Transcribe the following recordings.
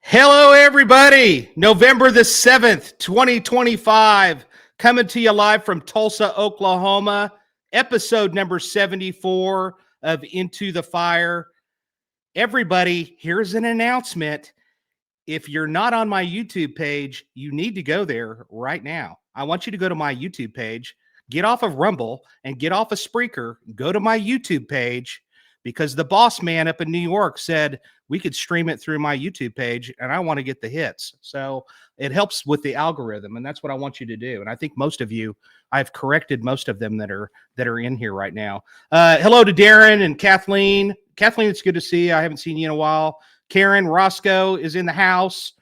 Hello, everybody. November the 7th, 2025, coming to you live from Tulsa, Oklahoma, episode number 74 of Into the Fire. Everybody, here's an announcement. If you're not on my YouTube page, you need to go there right now. I want you to go to my YouTube page, get off of Rumble and get off of Spreaker, go to my YouTube page, because the boss man up in New York said we could stream it through my YouTube page, and I want to get the hits. So it helps with the algorithm, and that's what I want you to do. And I think most of you, I've corrected most of them that are in here right now. Hello to Darren and Kathleen. Kathleen, it's good to see you. I haven't seen you in a while. Karen Roscoe is in the house.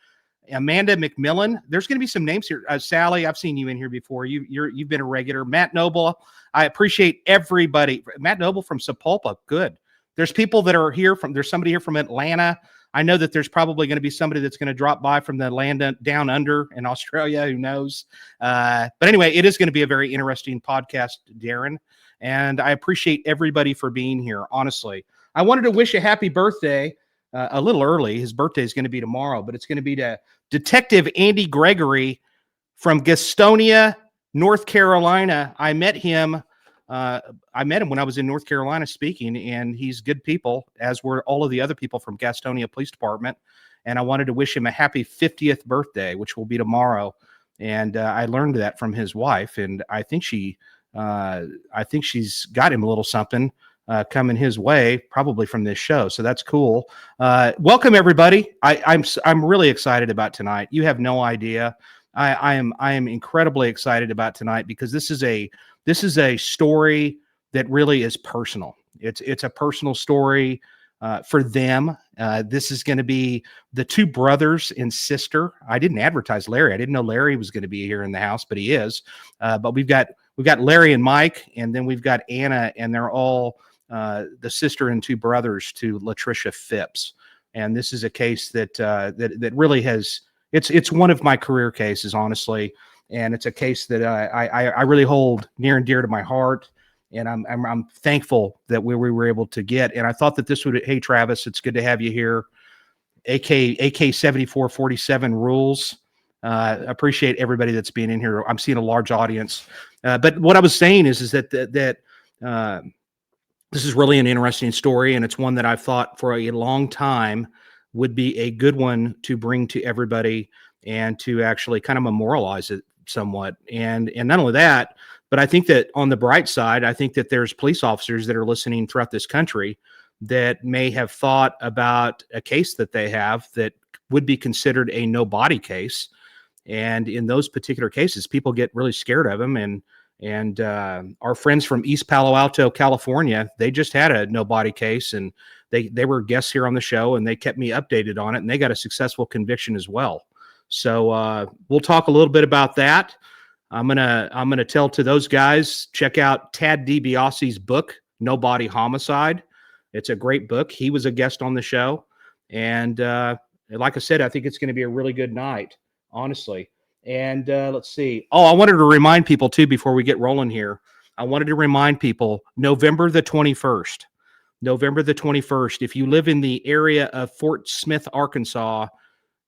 Amanda McMillan. There's going to be some names here. Sally, I've seen you in here before. You've been a regular. Matt Noble. I appreciate everybody. Matt Noble from Sapulpa. Good. There's people that are here there's somebody here from Atlanta. I know that there's probably going to be somebody that's going to drop by from the land down under in Australia. Who knows? But anyway, it is going to be a very interesting podcast, Darren. And I appreciate everybody for being here. Honestly, I wanted to wish a happy birthday a little early. His birthday is going to be tomorrow, but it's going to be to Detective Andy Gregory from Gastonia, North Carolina. I met him when I was in North Carolina speaking, and he's good people, as were all of the other people from Gastonia Police Department. And I wanted to wish him a happy 50th birthday, which will be tomorrow. And I learned that from his wife, and I think she's got him a little something coming his way, probably from this show. So that's cool. Welcome everybody. I'm really excited about tonight. You have no idea. I am incredibly excited about tonight because this is a story that really is personal. It's a personal story for them. This is going to be the two brothers and sister. I didn't advertise Larry. I didn't know Larry was going to be here in the house, but he is. But we've got Larry and Mike, and then we've got Anna, and they're all the sister and two brothers to Latricia Fipps. And this is a case that really has. It's one of my career cases, honestly. And it's a case that I really hold near and dear to my heart, and I'm thankful that we were able to get. And I thought that this would. Hey, Travis, it's good to have you here. AK 7447 rules. Appreciate everybody that's being in here. I'm seeing a large audience. But what I was saying is that this is really an interesting story, and it's one that I've thought for a long time would be a good one to bring to everybody and to actually kind of memorialize it somewhat. And not only that, but I think that on the bright side, I think that there's police officers that are listening throughout this country that may have thought about a case that they have that would be considered a no-body case. And in those particular cases, people get really scared of them. And our friends from East Palo Alto, California, they just had a no-body case, and they were guests here on the show, and they kept me updated on it, and they got a successful conviction as well. So we'll talk a little bit about that. I'm gonna tell to those guys, check out Tad DiBiase's book, No-Body Homicide. It's a great book. He was a guest on the show, and like I said, I think it's going to be a really good night, honestly. And let's see. Oh, I wanted to remind people too before we get rolling here. I wanted to remind people November the 21st. November the 21st. If you live in the area of Fort Smith, Arkansas.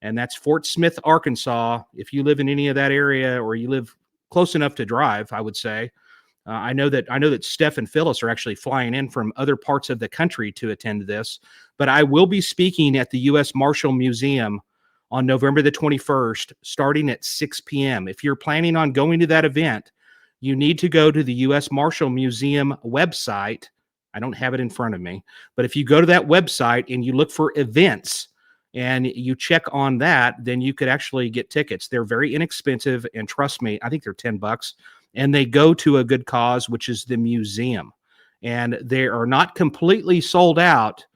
And that's Fort Smith, Arkansas. If you live in any of that area, or you live close enough to drive, I would say. I know that Steph and Phyllis are actually flying in from other parts of the country to attend this. But I will be speaking at the U.S. Marshal Museum on November the 21st, starting at 6 p.m. If you're planning on going to that event, you need to go to the U.S. Marshal Museum website. I don't have it in front of me, but if you go to that website and you look for events, and you check on that, then you could actually get tickets. They're very inexpensive, and trust me, I think they're $10, and they go to a good cause, which is the museum. And they are not completely sold out,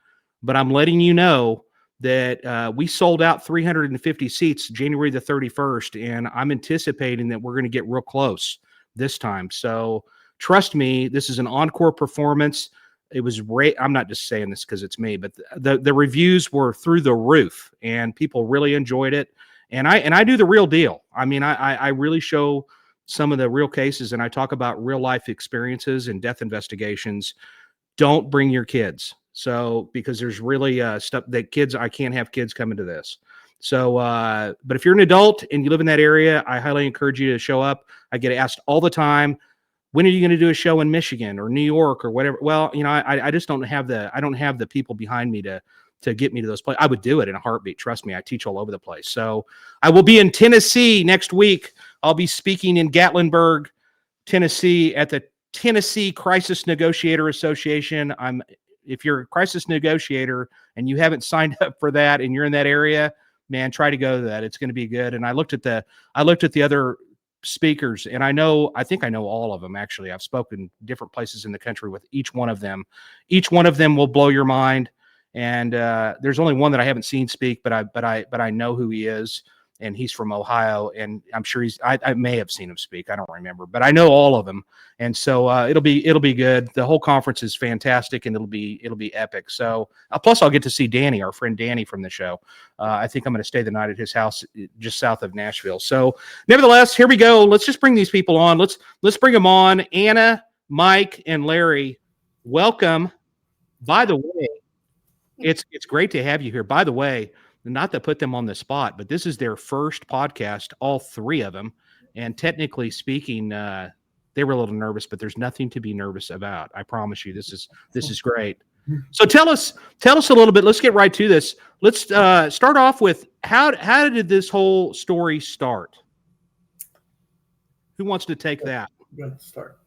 but I'm letting you know that we sold out 350 seats January the 31st, and I'm anticipating that we're going to get real close this time. So trust me, this is an encore performance. It was I'm not just saying this because it's me, but the reviews were through the roof, and people really enjoyed it. And I do the real deal. I mean, I really show some of the real cases, and I talk about real life experiences and death investigations. Don't bring your kids. So because there's really stuff that I can't have kids coming to this. So, but if you're an adult and you live in that area, I highly encourage you to show up. I get asked all the time, when are you going to do a show in Michigan or New York or whatever? Well, I just don't have the people behind me to get me to those places. I would do it in a heartbeat. Trust me. I teach all over the place. So I will be in Tennessee next week. I'll be speaking in Gatlinburg, Tennessee at the Tennessee Crisis Negotiator Association. If you're a crisis negotiator and you haven't signed up for that and you're in that area, man, try to go to that. It's going to be good. And I looked at the other speakers, and I think I know all of them. Actually, I've spoken different places in the country with each one of them. Each one of them will blow your mind. And there's only one that I haven't seen speak, but I know who he is, and he's from Ohio, and I'm sure I may have seen him speak. I don't remember, but I know all of them. And so it'll be good. The whole conference is fantastic, and it'll be epic. So plus I'll get to see Danny, our friend Danny from the show. I think I'm going to stay the night at his house just south of Nashville. So nevertheless, here we go. Let's just bring these people on. Let's bring them on. Anna, Mike, and Larry, welcome. By the way, it's great to have you here. By the way, not to put them on the spot, but this is their first podcast, all three of them. And technically speaking, they were a little nervous, but there's nothing to be nervous about. I promise you, this is great. So tell us a little bit. Let's get right to this. Let's start off with how did this whole story start? Who wants to take that? Good start.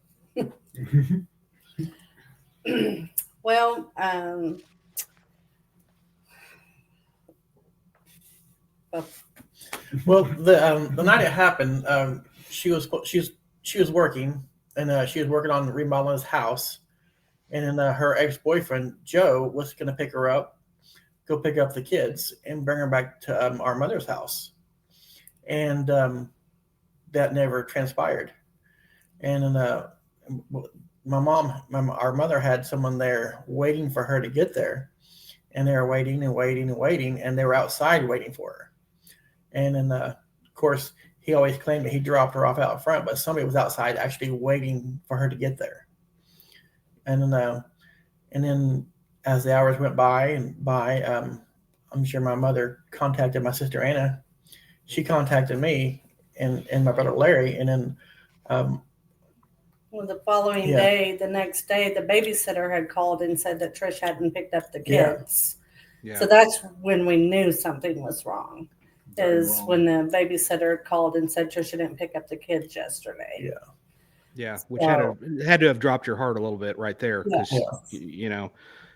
Well, the night it happened, she was working, and she was working on remodeling his house, and then her ex-boyfriend Joe was going to pick her up, go pick up the kids, and bring her back to our mother's house, and that never transpired. And then our mother had someone there waiting for her to get there, and they were waiting and waiting and waiting, and they were outside waiting for her. And then, of course, he always claimed that he dropped her off out front, but somebody was outside actually waiting for her to get there. And then as the hours went by, I'm sure my mother contacted my sister Anna. She contacted me and my brother Larry, and then well, the following day, the next day, the babysitter had called and said that Trish hadn't picked up the kids. Yeah. So that's when we knew something was wrong. Is when the babysitter called and said Trisha didn't pick up the kids yesterday. Yeah, which had to have dropped your heart a little bit right there, because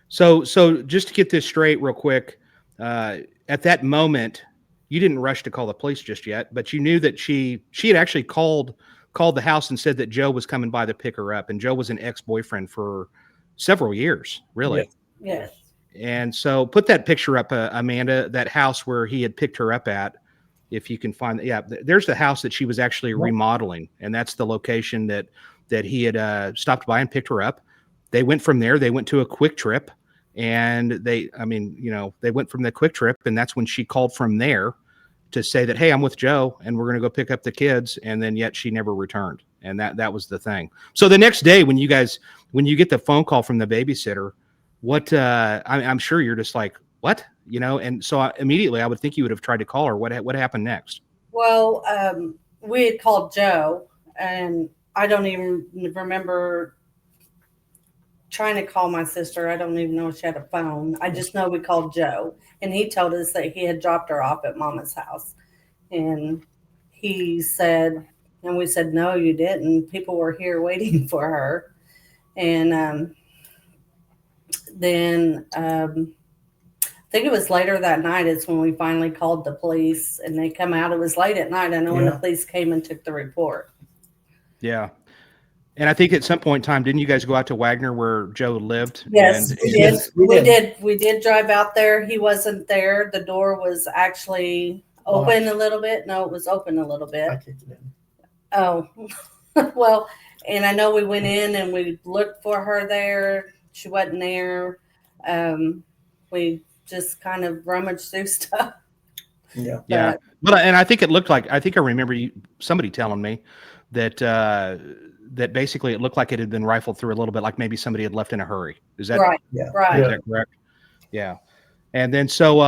So just to get this straight, real quick, at that moment, you didn't rush to call the police just yet, but you knew that she had actually called the house and said that Joe was coming by to pick her up, and Joe was an ex-boyfriend for several years, really. Yes. And so put that picture up, Amanda, that house where he had picked her up at, if you can find it. Yeah, there's the house that she was actually remodeling, and that's the location that he had stopped by and picked her up. They went from there. They went to a Quick Trip, and they went from the Quick Trip, and that's when she called from there to say that, hey, I'm with Joe, and we're going to go pick up the kids, and then yet she never returned, and that was the thing. So the next day when you get the phone call from the babysitter, what I'm sure you're just like, what, and so immediately I would think you would have tried to call her. What happened next? Well, we had called Joe, and I don't even remember trying to call my sister. I don't even know if she had a phone. I just know we called Joe, and he told us that he had dropped her off at Mama's house, and he said, and we said, no, you didn't. People were here waiting for her. And then I think it was later that night is when we finally called the police, and they come out. It was late at night. I know when the police came and took the report. Yeah. And I think at some point in time, didn't you guys go out to Wagner where Joe lived? Yes, we did. We did drive out there. He wasn't there. The door was actually open a little bit. No, it was open a little bit. I kicked it in. Oh, well, and I know we went in and we looked for her there. She wasn't there. We just kind of rummaged through stuff. Yeah. Yeah. Well, and I think I remember somebody telling me that that basically it looked like it had been rifled through a little bit, like maybe somebody had left in a hurry. Is that right? Yeah. Right. Is that correct? Yeah. And then so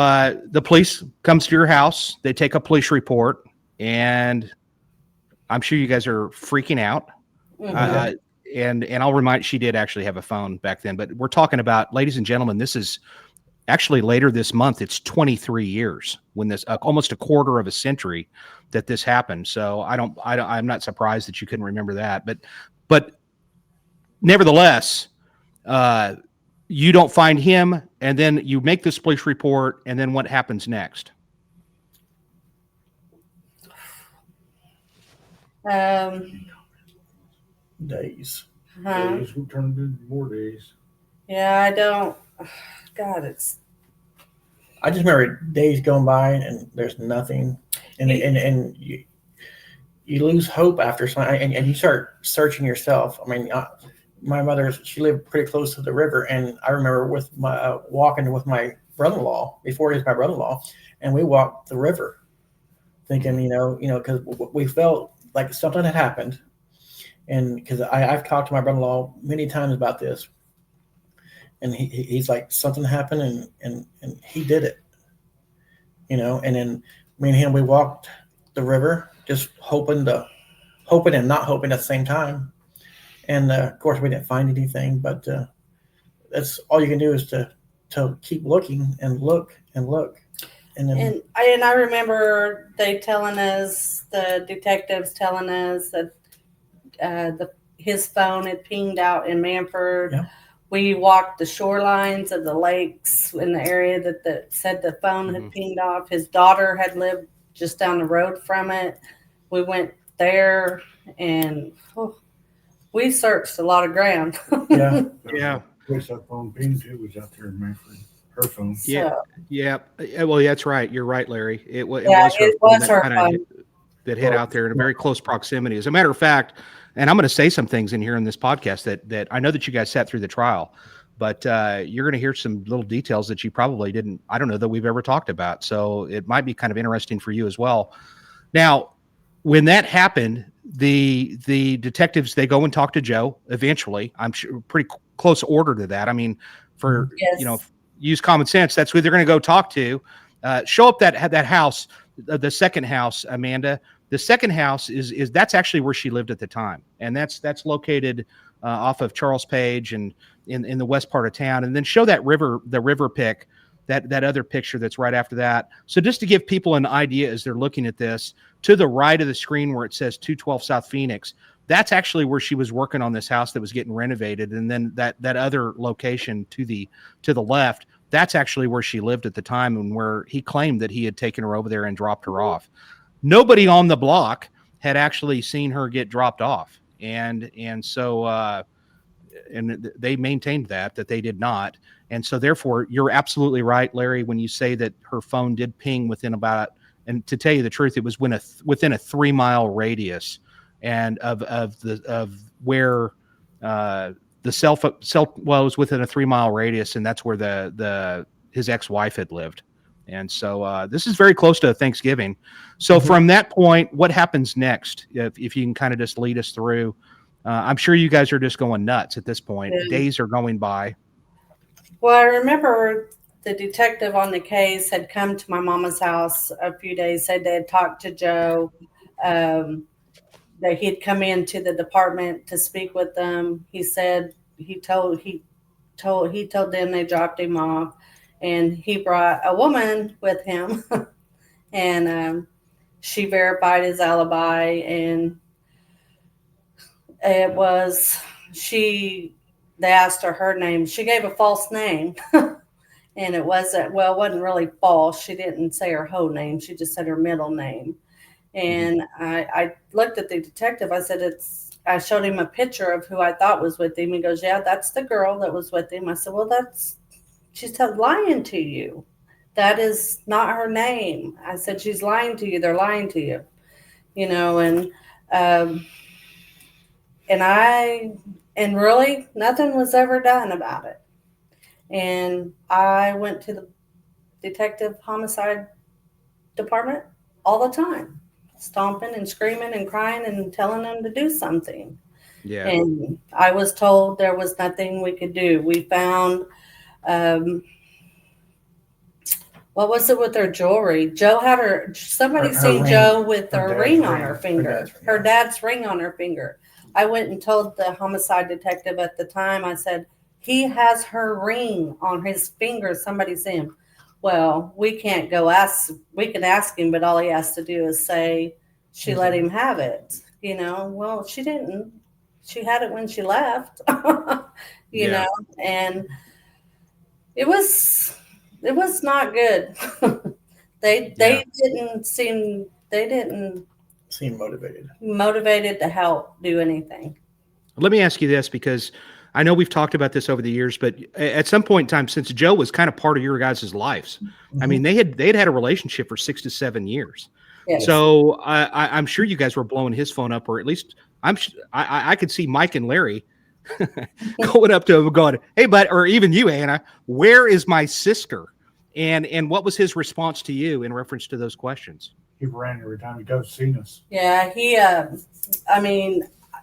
the police comes to your house. They take a police report, and I'm sure you guys are freaking out. Mhm. And I'll remind, she did actually have a phone back then, but we're talking about, ladies and gentlemen, this is actually later this month. It's 23 years when this, almost a quarter of a century that this happened. So I'm not surprised that you couldn't remember that, but nevertheless, you don't find him, and then you make this police report, and then what happens next? Um, Days. huh? Days, we turned into more days. Yeah, I don't. God, it's I just remember days going by and there's nothing, and you lose hope after some, and you start searching yourself. I mean, my mother, she lived pretty close to the river, and I remember with my walking with my brother-in-law before he was my brother-in-law, and we walked the river, thinking, because we felt like something had happened, and because I've talked to my brother-in-law many times about this, and he's like, something happened, and he did it, and then me and him, we walked the river, just hoping and not hoping at the same time. And of course, we didn't find anything, but that's all you can do is to keep looking and look and look. And then and I remember the detectives telling us that his phone had pinged out in Manford. Yeah. We walked the shorelines of the lakes in the area that said the phone had pinged off. His daughter had lived just down the road from it. We went there, and we searched a lot of ground. yeah, Yeah. Place that phone pinged to was out there in Manfred. Her phone. Yeah. Well, that's right. You're right, Larry. It was her phone. That hit out there in a very close proximity. As a matter of fact, and I'm going to say some things in here in this podcast that I know that you guys sat through the trial, but you're going to hear some little details that you probably didn't, I don't know that we've ever talked about. So it might be kind of interesting for you as well. Now, when that happened, the detectives, they go and talk to Joe eventually. I'm sure pretty close order to that. I mean, for, Yes. use common sense, that's who they're going to go talk to. Show up that house, the second house, Amanda. The second house is that's actually where she lived at the time, and that's located off of Charles Page and in the west part of town. And then show that the river pic, that other picture that's right after that. So just to give people an idea as they're looking at this, to the right of the screen where it says 212 South Phoenix, that's actually where she was working on this house that was getting renovated. And then that other location to the left, that's actually where she lived at the time, and where he claimed that he had taken her over there and dropped her off. Nobody on the block had actually seen her get dropped off. And so and they maintained that they did not. And so therefore, you're absolutely right, Larry, when you say that her phone did ping within about, and to tell you the truth, it was within a 3-mile radius and of where the cell well, it was within a 3-mile radius, and that's where his ex-wife had lived. And so this is very close to Thanksgiving. So from that point, what happens next? If you can kind of just lead us through. I'm sure you guys are just going nuts at this point. Yeah. Days are going by. Well, I remember the detective on the case had come to my mama's house a few days, said they had talked to Joe, that he'd come into the department to speak with them. He said he told them they dropped him off, and he brought a woman with him, and she verified his alibi, and it was they asked her name. She gave a false name. And it wasn't really false. She didn't say her whole name. She just said her middle name. And I looked at the detective. I said, I showed him a picture of who I thought was with him. He goes, yeah, that's the girl that was with him. I said, well, she's lying to you. That is not her name. I said, she's lying to you. They're lying to you, and really nothing was ever done about it. And I went to the detective homicide department all the time, stomping and screaming and crying and telling them to do something. Yeah. And I was told there was nothing we could do. We found What was it with her jewelry? Somebody Her seen ring. Joe with Her her dad's ring on ring. her Her finger. dad's ring, Her yeah. dad's ring on her finger. I went and told the homicide detective at the time, I said, he has her ring on his finger. Somebody seen him. Well, we can't go we can ask him, but all he has to do is say she let him have it. Well, she didn't. She had it when she left, Yeah. and it was not good. They didn't seem motivated to help do anything. Let me ask you this, because I know we've talked about this over the years, but at some point in time, since Joe was kind of part of your guys' lives, I mean, they had had a relationship for 6 to 7 years. Yes. So I'm sure you guys were blowing his phone up, or at least I could see Mike and Larry going up to him and going, "Hey, bud," or even you, Anna, "Where is my sister?" And what was his response to you in reference to those questions? He ran every time he goes seen us. Yeah,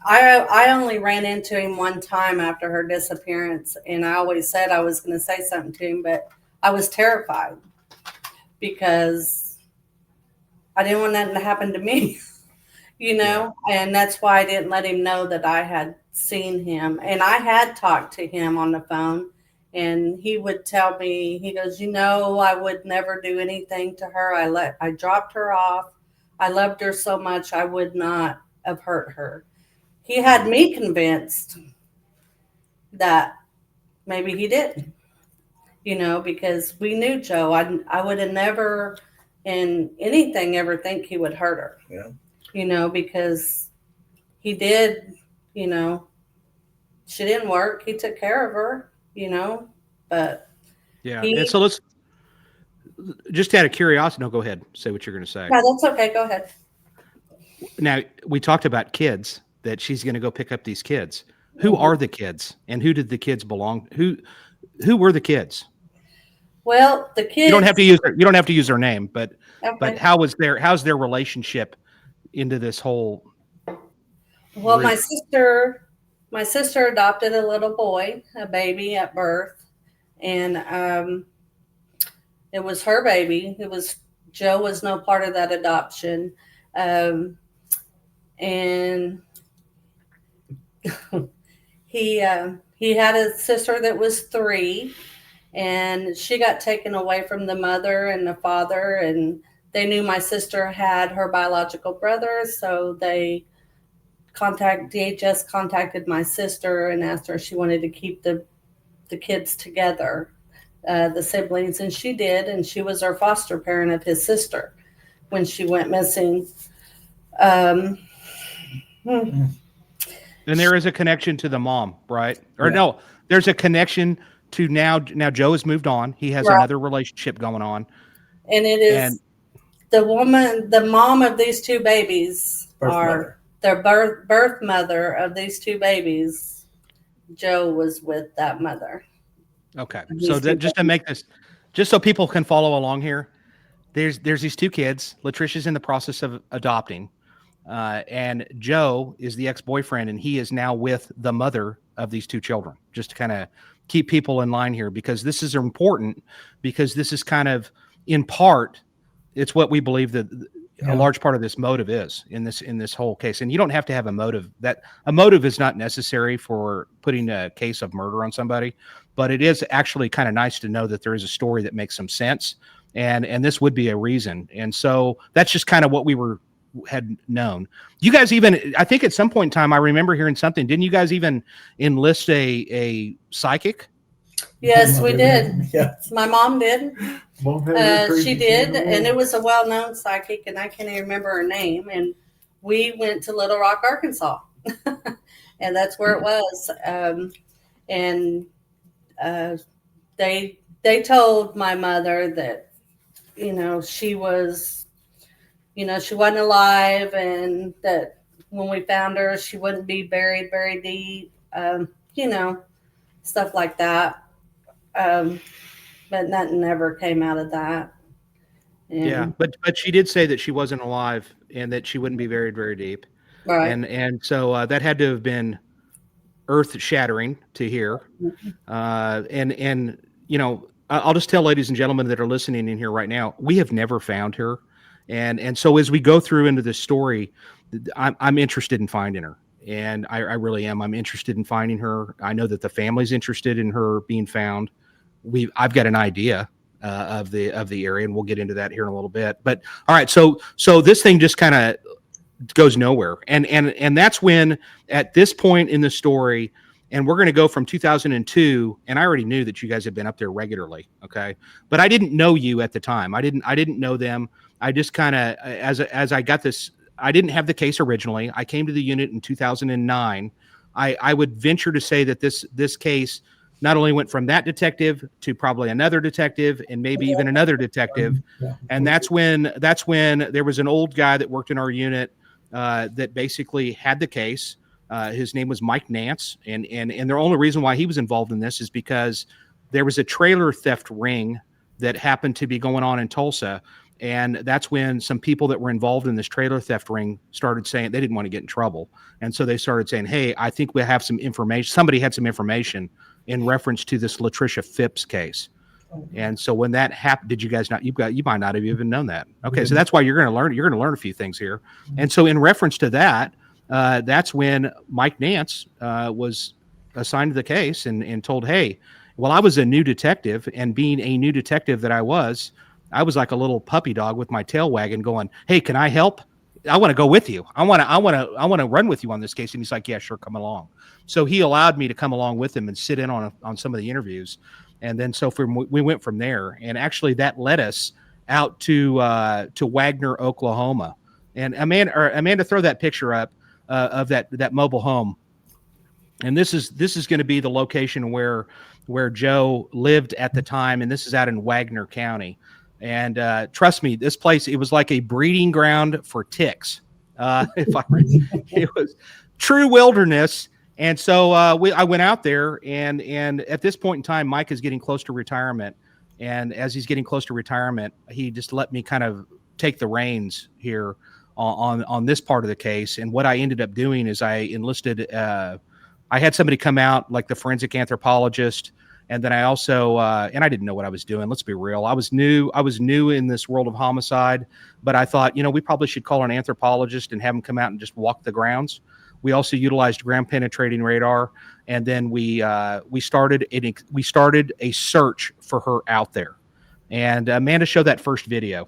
I only ran into him one time after her disappearance, and I always said I was going to say something to him, but I was terrified because I didn't want nothing to happen to me, and that's why I didn't let him know that I had seen him. And I had talked to him on the phone, and he would tell me, he goes, I would never do anything to her. I dropped her off. I loved her so much I would not have hurt her. He had me convinced that maybe he didn't, because we knew Joe. I would have never in anything ever think he would hurt her. Yeah. Because he did, she didn't work. He took care of her, but Yeah. And so let's just out of curiosity. No, go ahead. Say what you're going to say. Yeah, that's okay. Go ahead. Now, we talked about kids, that she's going to go pick up these kids. Who are the kids, and who did the kids belong? Who were the kids? Well, the kids. You don't have to use their name, but Okay. but how's their relationship into this whole? Well, group? my sister adopted a little boy, a baby at birth, and it was her baby. Joe was no part of that adoption, and he had a sister that was 3, and she got taken away from the mother and the father, and they knew my sister had her biological brother, so DHS contacted my sister and asked her if she wanted to keep the kids together, the siblings, and she did, and she was our foster parent of his sister when she went missing. And there is a connection to the mom, right? Or Yeah. no, there's a connection to now Joe has moved on. He has another relationship going on. And it is the mom of these 2 babies, their birth mother of these 2 babies. Joe was with that mother. Okay. So just to make this, just so people can follow along here, there's these 2 kids. Latricia's in the process of adopting. And Joe is the ex-boyfriend, and he is now with the mother of these 2 children, just to kind of keep people in line here, because this is important, because this is kind of, in part, it's what we believe that a large part of this motive is in this whole case. And you don't have to have a motive. That a motive is not necessary for putting a case of murder on somebody, but it is actually kind of nice to know that there is a story that makes some sense. And this would be a reason. And so that's just kind of what we had known. You guys even, I think at some point in time, I remember hearing something. Didn't you guys even enlist a psychic? Yes, we did. Yes. My mom did. She did, and and it was a well-known psychic, and I can't even remember her name. And we went to Little Rock, Arkansas, and that's where it was. They told my mother that, she was, she wasn't alive, and that when we found her, she wouldn't be buried very deep, stuff like that. But nothing ever came out of that. Yeah, but she did say that she wasn't alive and that she wouldn't be buried very deep. Right. And so that had to have been earth shattering to hear. And I'll just tell ladies and gentlemen that are listening in here right now, we have never found her. And so as we go through into this story, I'm interested in finding her. And I really am. I'm interested in finding her. I know that the family's interested in her being found. I've got an idea of the area, and we'll get into that here in a little bit. But all right, so this thing just kind of goes nowhere, and that's when, at this point in the story, and we're going to go from 2002, and I already knew that you guys had been up there regularly, okay? But I didn't know you at the time. I didn't know them. I just kind of, as I got this, I didn't have the case originally. I came to the unit in 2009. I would venture to say that this case not only went from that detective to probably another detective and maybe even another detective. And that's when there was an old guy that worked in our unit that basically had the case. His name was Mike Nance. And the only reason why he was involved in this is because there was a trailer theft ring that happened to be going on in Tulsa. And that's when some people that were involved in this trailer theft ring started saying they didn't want to get in trouble. And so they started saying, hey, I think we have some information. Somebody had some information in reference to this Latricia Fipps case. And so when that happened, did you guys not, you might not have even known that. Okay. So that's why you're going to learn a few things here. And so in reference to that, that's when Mike Nance was assigned to the case and told, hey, well, I was a new detective, and being a new detective that I was like a little puppy dog with my tail wagging going, hey, can I help? I want to go with you. I want to run with you on this case. And he's like, yeah, sure. Come along. So he allowed me to come along with him and sit in on some of the interviews. And then we went from there. And actually that led us out to Wagner, Oklahoma. And Amanda, throw that picture up of that mobile home. And this is going to be the location where Joe lived at the time. And this is out in Wagner County. And trust me, this place, it was like a breeding ground for ticks. It was true wilderness. And so I went out there, and at this point in time, Mike is getting close to retirement. And as he's getting close to retirement, he just let me kind of take the reins here on this part of the case. And what I ended up doing is I enlisted, I had somebody come out, like the forensic anthropologist. And then I also, and I didn't know what I was doing. Let's be real. I was new in this world of homicide, but I thought, we probably should call an anthropologist and have him come out and just walk the grounds. We also utilized ground penetrating radar. And then we started a search for her out there. And Amanda, show that first video.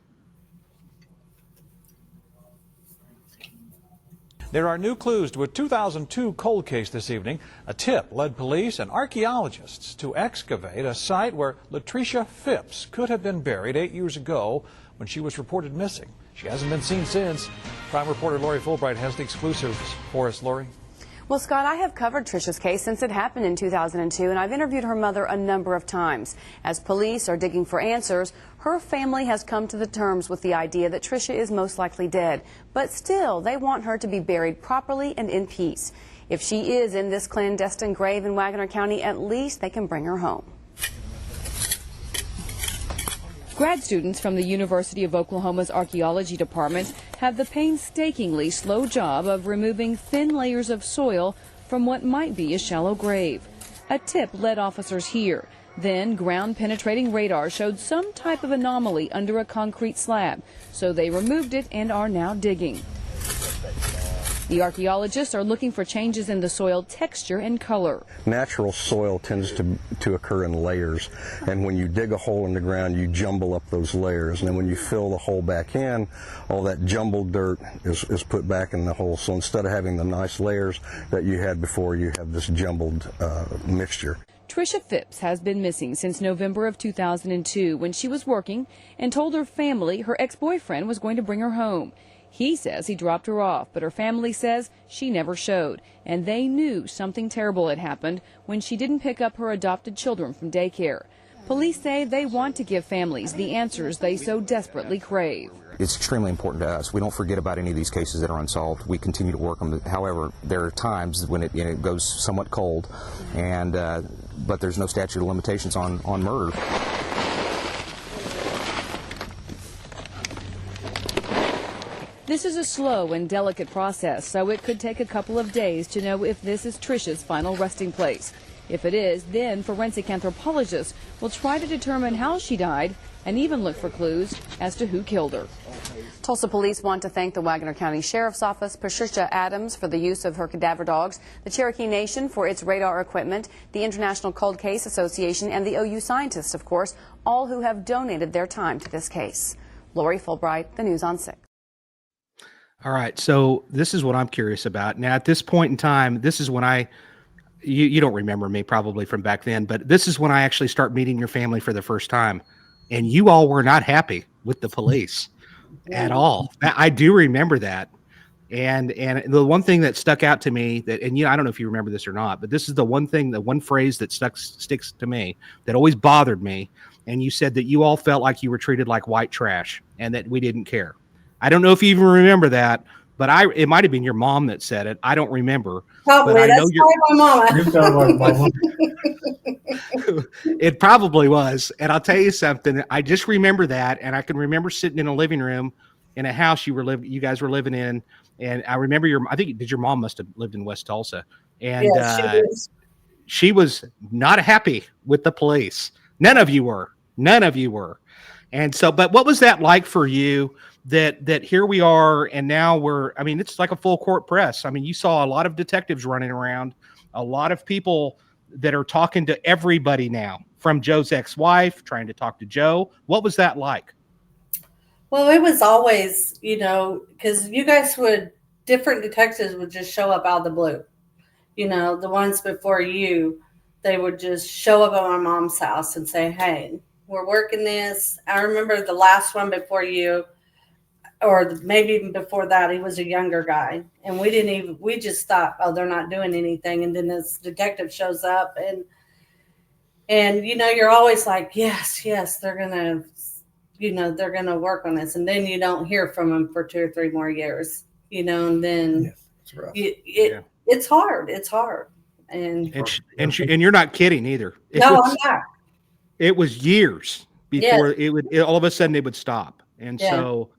There are new clues to a 2002 cold case this evening. A tip led police and archaeologists to excavate a site where Latricia Fipps could have been buried 8 years ago when she was reported missing. She hasn't been seen since. Crime reporter Lori Fulbright has the exclusives for us. Lori? Well, Scott, I have covered Tricia's case since it happened in 2002, and I've interviewed her mother a number of times. As police are digging for answers, her family has come to the terms with the idea that Tricia is most likely dead. But still, they want her to be buried properly and in peace. If she is in this clandestine grave in Wagner County, at least they can bring her home. Grad students from the University of Oklahoma's archaeology department have the painstakingly slow job of removing thin layers of soil from what might be a shallow grave. A tip led officers here. Then ground-penetrating radar showed some type of anomaly under a concrete slab, so they removed it and are now digging. The archaeologists are looking for changes in the soil texture and color. Natural soil tends to occur in layers, and when you dig a hole in the ground, you jumble up those layers, and then when you fill the hole back in, all that jumbled dirt is put back in the hole. So instead of having the nice layers that you had before, you have this jumbled mixture. Tricia Fipps has been missing since November of 2002 when she was working and told her family her ex-boyfriend was going to bring her home. He says he dropped her off, but her family says she never showed, and they knew something terrible had happened when she didn't pick up her adopted children from daycare. Police say they want to give families the answers they so desperately crave. It's extremely important to us. We don't forget about any of these cases that are unsolved. We continue to work on them. However, there are times when it goes somewhat cold, and but there's no statute of limitations on murder. This is a slow and delicate process, so it could take a couple of days to know if this is Tricia's final resting place. If it is, then forensic anthropologists will try to determine how she died and even look for clues as to who killed her. Tulsa police want to thank the Wagner County Sheriff's Office, Patricia Adams for the use of her cadaver dogs, the Cherokee Nation for its radar equipment, the International Cold Case Association, and the OU scientists, of course, all who have donated their time to this case. Lori Fulbright, the News on 6. All right, so this is what I'm curious about. Now, at this point in time, this is when you don't remember me probably from back then, but this is when I actually start meeting your family for the first time. And you all were not happy with the police at all. I do remember that. And the one thing that stuck out to me that, and I don't know if you remember this or not, but this is the one phrase that sticks to me that always bothered me. And you said that you all felt like you were treated like white trash and that we didn't care. I don't know if you even remember that, but it might have been your mom that said it. I don't remember. Probably. But I That's know probably my mama. It probably was. And I'll tell you something. I just remember that. And I can remember sitting in a living room in a house you guys were living in. And I remember your mom must have lived in West Tulsa. And she was not happy with the police. None of you were. And so, but what was that like for you that here we are and now it's like a full court press. I mean, you saw a lot of detectives running around, a lot of people that are talking to everybody now, from Joe's ex-wife, trying to talk to Joe. What was that like? Well, it was always, because you guys different detectives would just show up out of the blue. The ones before you, they would just show up at my mom's house and say, hey, we're working this. I remember the last one before you, or maybe even before that, he was a younger guy. And we just thought, oh, they're not doing anything. And then this detective shows up and you're always like, yes, they're going to work on this. And then you don't hear from them for 2 or 3 more years, and then it's hard. It's hard. And you're not kidding either. I'm not. It was years before all of a sudden it would stop. And so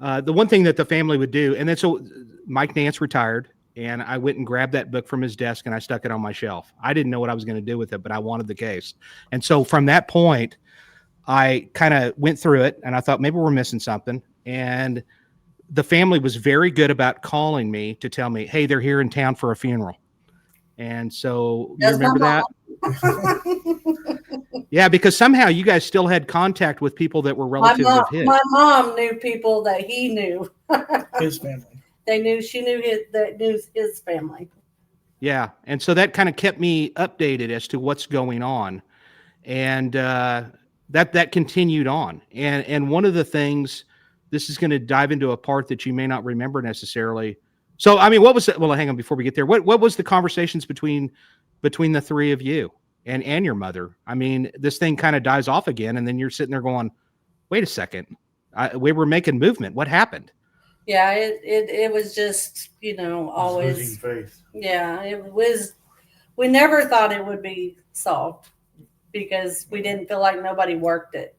the one thing that the family would do, and then so Mike Nance retired, and I went and grabbed that book from his desk and I stuck it on my shelf. I didn't know what I was going to do with it, but I wanted the case. And so from that point, I kind of went through it and I thought maybe we're missing something. And the family was very good about calling me to tell me, hey, they're here in town for a funeral. And so you remember that? Yeah, because somehow you guys still had contact with people that were relatives of his. My mom knew people that he knew. His family. She knew his family. Yeah, and so that kind of kept me updated as to what's going on, and that continued on. And one of the things, this is going to dive into a part that you may not remember necessarily. So, I mean, what was it? Well, hang on before we get there. What was the conversations between the three of you and your mother? I mean, this thing kind of dies off again, and then you're sitting there going, wait a second. We were making movement. What happened? Yeah, it was just, always losing faith. Yeah, it was. We never thought it would be solved because we didn't feel like nobody worked it.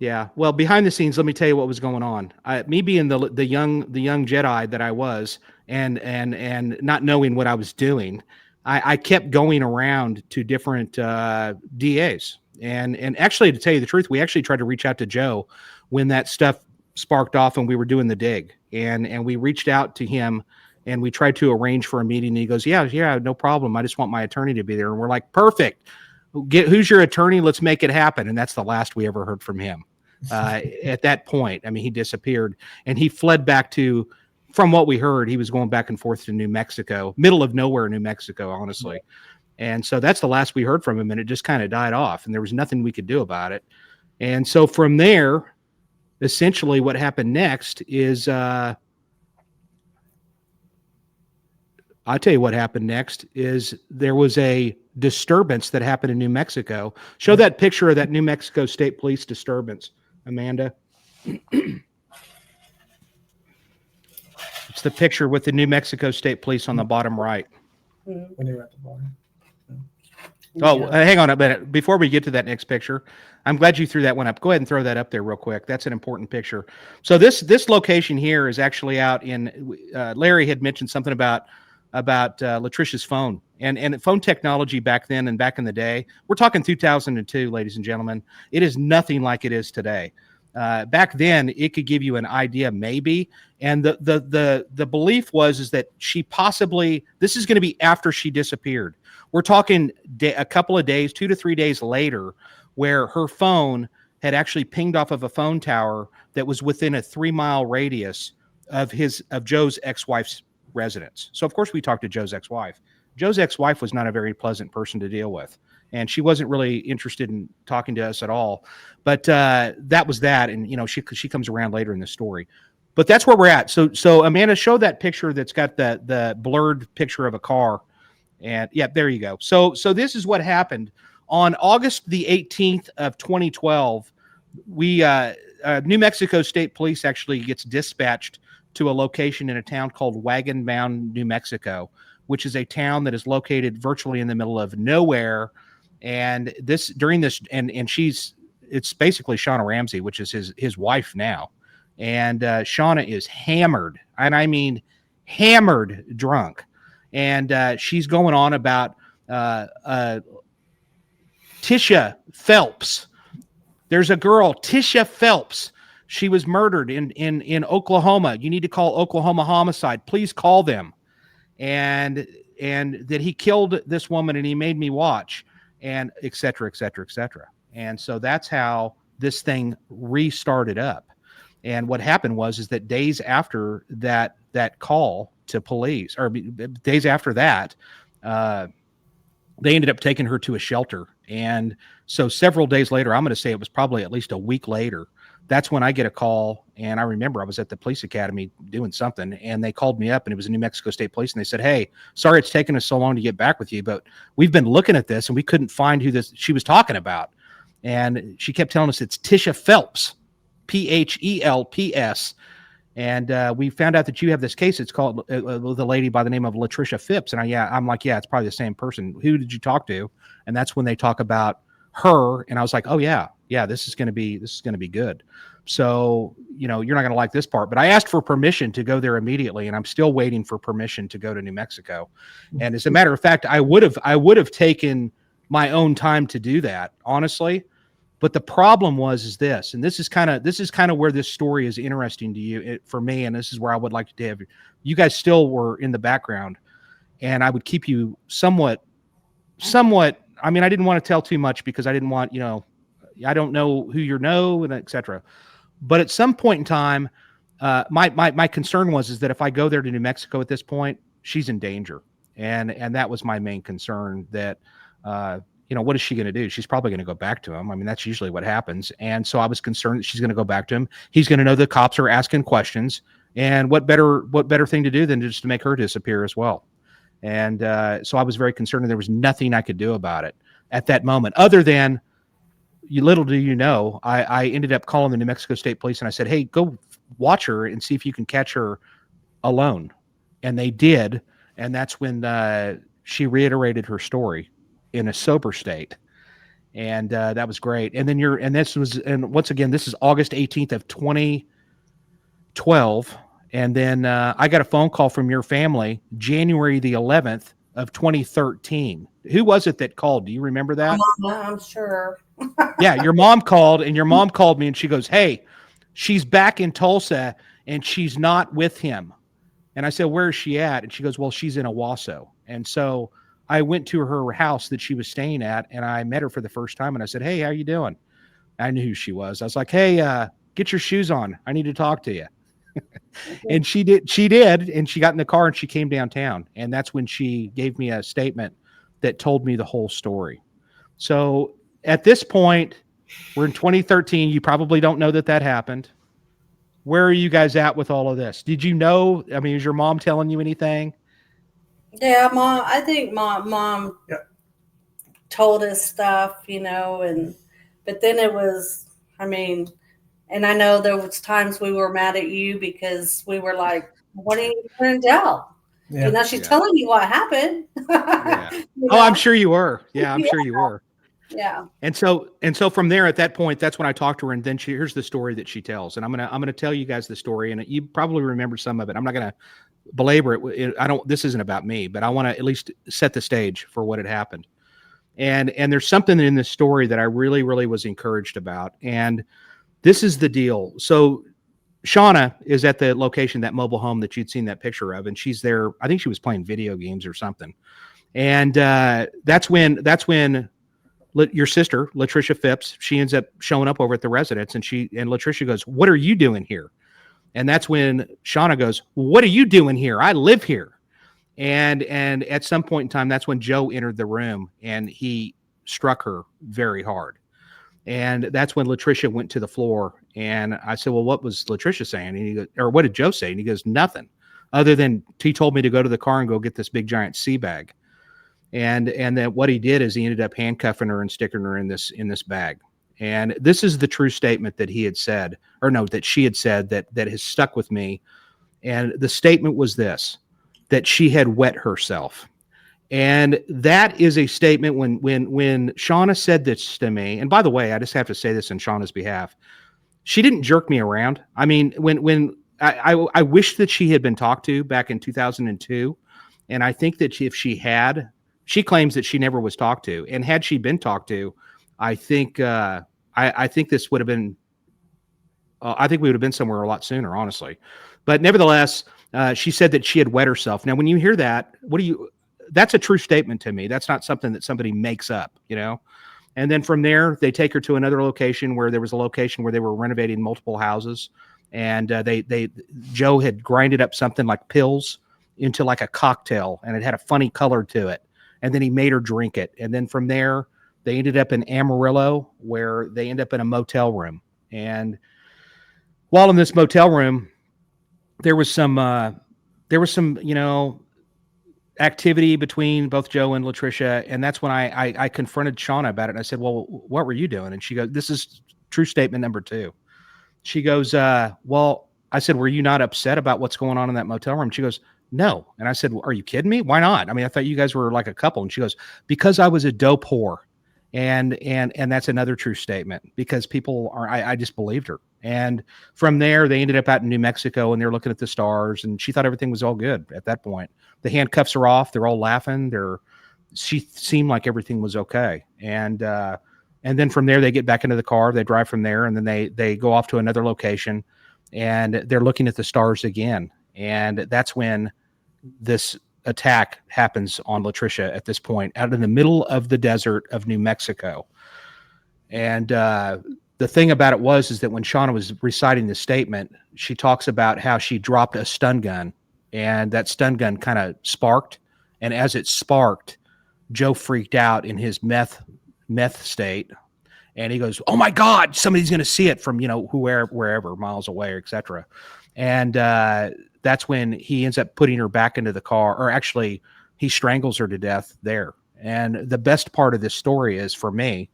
Yeah. Well, behind the scenes, let me tell you what was going on. Me being the young Jedi that I was, and not knowing what I was doing, I kept going around to different DAs. And actually, to tell you the truth, we actually tried to reach out to Joe when that stuff sparked off and we were doing the dig. And we reached out to him and we tried to arrange for a meeting. And he goes, yeah, no problem. I just want my attorney to be there. And we're like, perfect. Who's your attorney? Let's make it happen. And that's the last we ever heard from him. At that point, I mean, he disappeared and he fled back to, from what we heard, he was going back and forth to New Mexico, middle of nowhere, New Mexico, honestly. And so that's the last we heard from him, and it just kind of died off, and there was nothing we could do about it. And so from there, essentially what happened next is, I'll tell you what happened next is there was a disturbance that happened in New Mexico. Show that picture of that New Mexico State Police disturbance, Amanda. It's the picture with the New Mexico State Police on the bottom right. When they were at the bottom. Oh, hang on a minute. Before we get to that next picture, I'm glad you threw that one up. Go ahead and throw that up there real quick. That's an important picture. So this location here is actually out in, Larry had mentioned something about Latricia's phone and phone technology back then and back in the day. We're talking 2002, ladies and gentlemen. It is nothing like it is today. Back then, it could give you an idea, maybe. And the belief is that she possibly, this is going to be after she disappeared. We're talking a couple of days, 2 to 3 days later, where her phone had actually pinged off of a phone tower that was within a 3-mile radius of Joe's ex-wife's residence. So of course we talked to Joe's ex-wife. Joe's ex-wife was not a very pleasant person to deal with, and she wasn't really interested in talking to us at all. But that was that, and she comes around later in the story. But that's where we're at. So Amanda, show that picture that's got the blurred picture of a car, and yeah, there you go. So this is what happened on August the 18th of 2012. We New Mexico State Police actually gets dispatched to a location in a town called Wagon Mound, New Mexico, which is a town that is located virtually in the middle of nowhere. And it's basically Shauna Ramsey, which is his wife now. And Shauna is hammered, and I mean hammered drunk. And she's going on about Tisha Phelps. There's a girl, Tisha Phelps. She was murdered in Oklahoma. You need to call Oklahoma Homicide. Please call them. And that he killed this woman and he made me watch, and et cetera, et cetera, et cetera. And so that's how this thing restarted up. And what happened is that days after that call to police, or days after that, they ended up taking her to a shelter. And so several days later, I'm going to say it was probably at least a week later, that's when I get a call. And I remember I was at the police academy doing something, and they called me up, and it was New Mexico State Police. And they said, "Hey, sorry it's taken us so long to get back with you, but we've been looking at this and we couldn't find who she was talking about." And she kept telling us it's Tisha Phelps, Phelps. And we found out that you have this case. It's called the lady by the name of Latricia Fipps. And I'm like, yeah, it's probably the same person. Who did you talk to? And that's when they talk about her. And I was like, oh yeah, this is going to be good. So, you're not going to like this part, but I asked for permission to go there immediately, and I'm still waiting for permission to go to New Mexico. And as a matter of fact, I would have taken my own time to do that, honestly. But the problem is this, and this is kind of where this story is interesting to you, for me, and this is where I would like to have you guys still were in the background, and I would keep you somewhat. I mean, I didn't want to tell too much because I didn't want, I don't know who you know, and et cetera. But at some point in time, my concern is that if I go there to New Mexico at this point, she's in danger, and that was my main concern. That what is she going to do? She's probably going to go back to him. I mean, that's usually what happens. And so I was concerned that she's going to go back to him. He's going to know the cops are asking questions, and what better thing to do than just to make her disappear as well. And so I was very concerned, and there was nothing I could do about it at that moment, other than, little do you know, I ended up calling the New Mexico State Police, and I said, hey, go watch her and see if you can catch her alone. And they did. And that's when she reiterated her story in a sober state. And that was great. And then once again, this is August 18th of 2012. And then I got a phone call from your family, January the 11th of 2013. Who was it that called? Do you remember that? I'm sure. Yeah, your mom called, and your mom called me, and she goes, hey, she's back in Tulsa, and she's not with him. And I said, where is she at? And she goes, well, she's in Owasso. And so I went to her house that she was staying at, and I met her for the first time, and I said, hey, how you doing? I knew who she was. I was like, hey, get your shoes on. I need to talk to you. And she did, and she got in the car and she came downtown, and that's when she gave me a statement that told me the whole story. So at this point, we're in 2013. You probably don't know that happened. Where are you guys at with all of this? Did you know? I mean, is your mom telling you anything? Yeah, Mom. I think mom told us stuff, but then it was, and I know there was times we were mad at you because we were like, what are you going to tell? Yeah. She's telling you what happened. Yeah. Oh, I'm sure you were. Yeah, I'm sure you were. Yeah. And so from there, at that point, that's when I talked to her, and then here's the story that she tells. And I'm gonna tell you guys the story, and you probably remember some of it. I'm not gonna belabor it. I don't. This isn't about me, but I want to at least set the stage for what had happened. And there's something in this story that I really, really was encouraged about. And this is the deal. So Shauna is at the location, that mobile home that you'd seen that picture of, and she's there. I think she was playing video games or something. And that's when your sister, Latricia Fipps, she ends up showing up over at the residence, and Latricia goes, "What are you doing here?" And that's when Shauna goes, "What are you doing here? I live here." And at some point in time, that's when Joe entered the room, and he struck her very hard. And that's when Latricia went to the floor. And I said, "Well, what was Latricia saying?" And he goes, "Or what did Joe say?" And he goes, "Nothing, other than he told me to go to the car and go get this big giant sea bag." And then what he did is he ended up handcuffing her and sticking her in this bag. And this is the true statement that he had said, or no, that she had said, that has stuck with me. And the statement was this: that she had wet herself. And that is a statement when Shauna said this to me. And by the way, I just have to say this in Shauna's behalf. She didn't jerk me around. I mean, when I wish that she had been talked to back in 2002. And I think that if she had, she claims that she never was talked to. And had she been talked to, I think I think this would have been, I think we would have been somewhere a lot sooner, honestly. But nevertheless, she said that she had wet herself. Now, when you hear that, that's a true statement to me. That's not something that somebody makes up, you know? And then from there, they take her to another location where there was a location where they were renovating multiple houses. And Joe had grinded up something like pills into like a cocktail, and it had a funny color to it. And then he made her drink it. And then from there, they ended up in Amarillo, where they end up in a motel room. And while in this motel room, there was some, you know, activity between both Joe and Latricia. And that's when I confronted Shauna about it. And I said, "Well, what were you doing?" And she goes, this is true statement number 2. She goes, "Well," I said, "were you not upset about what's going on in that motel room?" She goes, "No." And I said, "Well, are you kidding me? Why not? I mean, I thought you guys were like a couple." And she goes, "Because I was a dope whore." And that's another true statement, because people are, I just believed her. And from there, they ended up out in New Mexico, and they're looking at the stars, and she thought everything was all good at that point. The handcuffs are off. They're all laughing. She seemed like everything was okay. And then from there, they get back into the car, they drive from there, and then they go off to another location, and they're looking at the stars again. And that's when this attack happens on Latricia at this point, out in the middle of the desert of New Mexico. And the thing about it is that when Shauna was reciting the statement, she talks about how she dropped a stun gun, and that stun gun kind of sparked. And as it sparked, Joe freaked out in his meth state. And he goes, "Oh my God, somebody's going to see it from, you know, wherever, miles away, etc." And that's when he ends up putting her back into the car, or actually he strangles her to death there. And the best part of this story is, for me,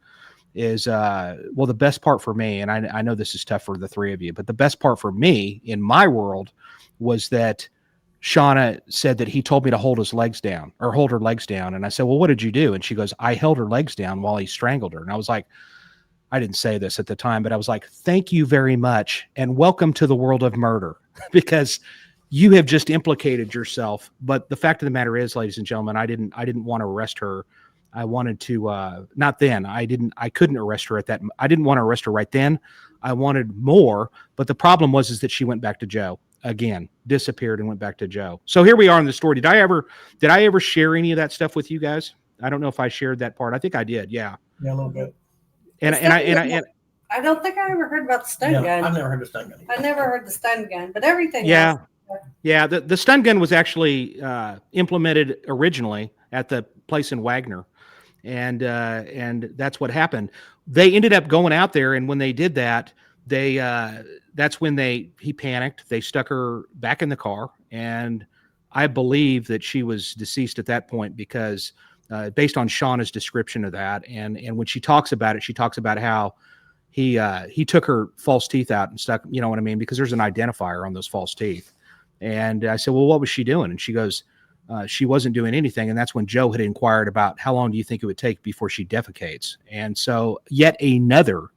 the best part for me, and I know this is tough for the three of you, but the best part for me in my world was that Shauna said that he told me to hold her legs down. And I said, "Well, what did you do?" And she goes, "I held her legs down while he strangled her." And I was like, I didn't say this at the time, but I was like, "Thank you very much, and welcome to the world of murder," because you have just implicated yourself. But the fact of the matter is, ladies and gentlemen, I didn't want to arrest her. I wanted to, not then. I couldn't arrest her at that. I didn't want to arrest her right then. I wanted more, but the problem is that she went back to Joe again, disappeared and went back to Joe. So here we are in the story. Did I ever share any of that stuff with you guys? I don't know if I shared that part. I think I did. Yeah. Yeah, a little bit. I don't think I ever heard about the stun gun. I've never heard of stun gun. I never heard the stun gun, but everything Yeah. else. Yeah, the stun gun was actually implemented originally at the place in Wagner, and that's what happened. They ended up going out there, and when they did that, that's when he panicked. They stuck her back in the car, and I believe that she was deceased at that point because based on Shauna's description of that, and when she talks about it, she talks about how he took her false teeth out and stuck, you know what I mean, because there's an identifier on those false teeth. And I said, "Well, what was she doing?" And she goes, she wasn't doing anything. And that's when Joe had inquired about how long do you think it would take before she defecates. And so yet another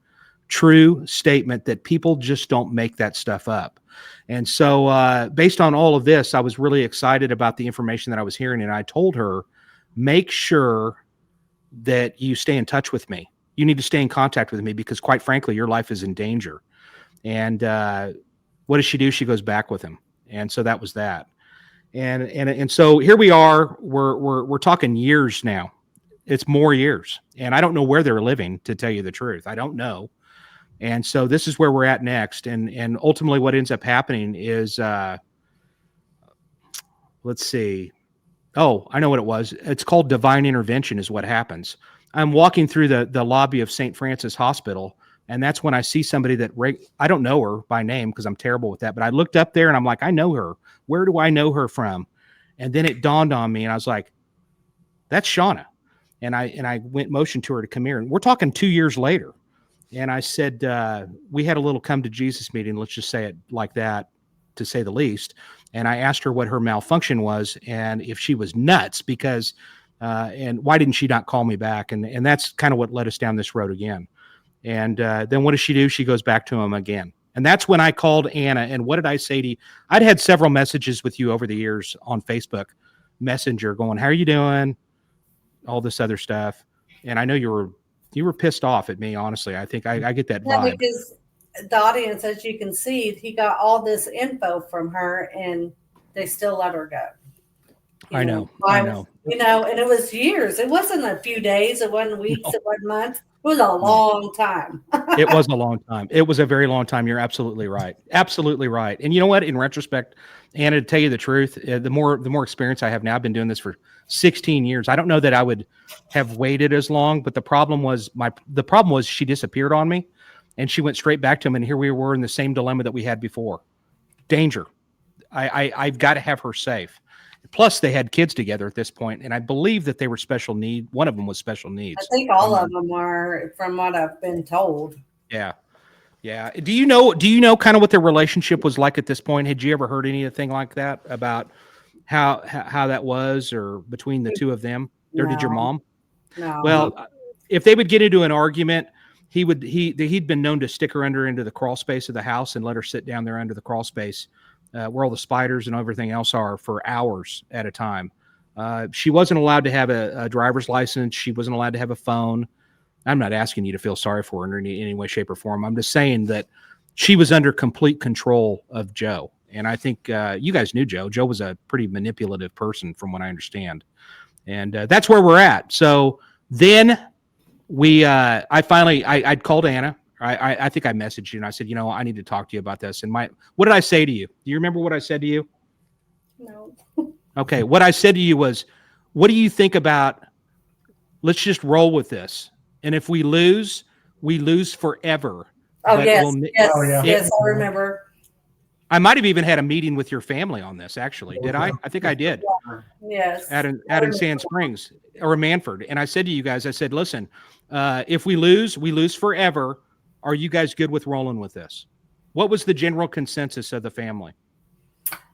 true statement that people just don't make that stuff up. And so based on all of this, I was really excited about the information that I was hearing. And I told her, make sure that you stay in touch with me. You need to stay in contact with me because, quite frankly, your life is in danger. And what does she do? She goes back with him. And so that was that. And so here we are. We're talking years now. It's more years. And I don't know where they're living, to tell you the truth. I don't know. And so this is where we're at next. And ultimately what ends up happening is, let's see. Oh, I know what it was. It's called divine intervention is what happens. I'm walking through the lobby of St. Francis Hospital, and that's when I see somebody that I don't know her by name because I'm terrible with that, but I looked up there and I'm like, I know her. Where do I know her from? And then it dawned on me and I was like, that's Shauna. And I went motion to her to come here. And we're talking 2 years later. And I said, we had a little come to Jesus meeting, let's just say it like that, to say the least. And I asked her what her malfunction was and if she was nuts because, and why didn't she not call me back? And that's kind of what led us down this road again. And then what does she do? She goes back to him again. And that's when I called Anna. And what did I say to you? I'd had several messages with you over the years on Facebook Messenger going, how are you doing? All this other stuff. And I know you were pissed off at me, honestly. I think I get that vibe. Because the audience, as you can see, he got all this info from her and they still let her go. I know. You know, and it was years. It wasn't a few days. It wasn't weeks. No. It wasn't months. It was a long time. It was a long time. It was a very long time. You're absolutely right. Absolutely right. And you know what? In retrospect, Anna, to tell you the truth, the more experience I have now, I've been doing this for 16 years. I don't know that I would have waited as long, but the problem was she disappeared on me and she went straight back to him. And here we were in the same dilemma that we had before. Danger. I've got to have her safe. Plus, they had kids together at this point, and I believe that they were special need. One of them was special needs. I think all of them are, from what I've been told. Yeah, yeah. Do you know kind of what their relationship was like at this point? Had you ever heard anything like that about how that was, or between the two of them? Or did your mom? No. Well, if they would get into an argument, he'd been known to stick her into the crawl space of the house and let her sit down there under the crawl space. Where all the spiders and everything else are for hours at a time. She wasn't allowed to have a driver's license. She wasn't allowed to have a phone. I'm not asking you to feel sorry for her in any way, shape, or form. I'm just saying that she was under complete control of Joe. And I think you guys knew Joe. Joe was a pretty manipulative person from what I understand. And that's where we're at. So then I'd called Anna. I think I messaged you and I said, I need to talk to you about this. And what did I say to you? Do you remember what I said to you? No. Okay. What I said to you was, what do you think about, let's just roll with this. And if we lose forever. Oh, yes. Yes, I remember. I might have even had a meeting with your family on this, actually. Did I? I think I did. Yes. Out in Sand Springs or Manford. And I said to you guys, I said, listen, if we lose forever. Are you guys good with rolling with this? What was the general consensus of the family?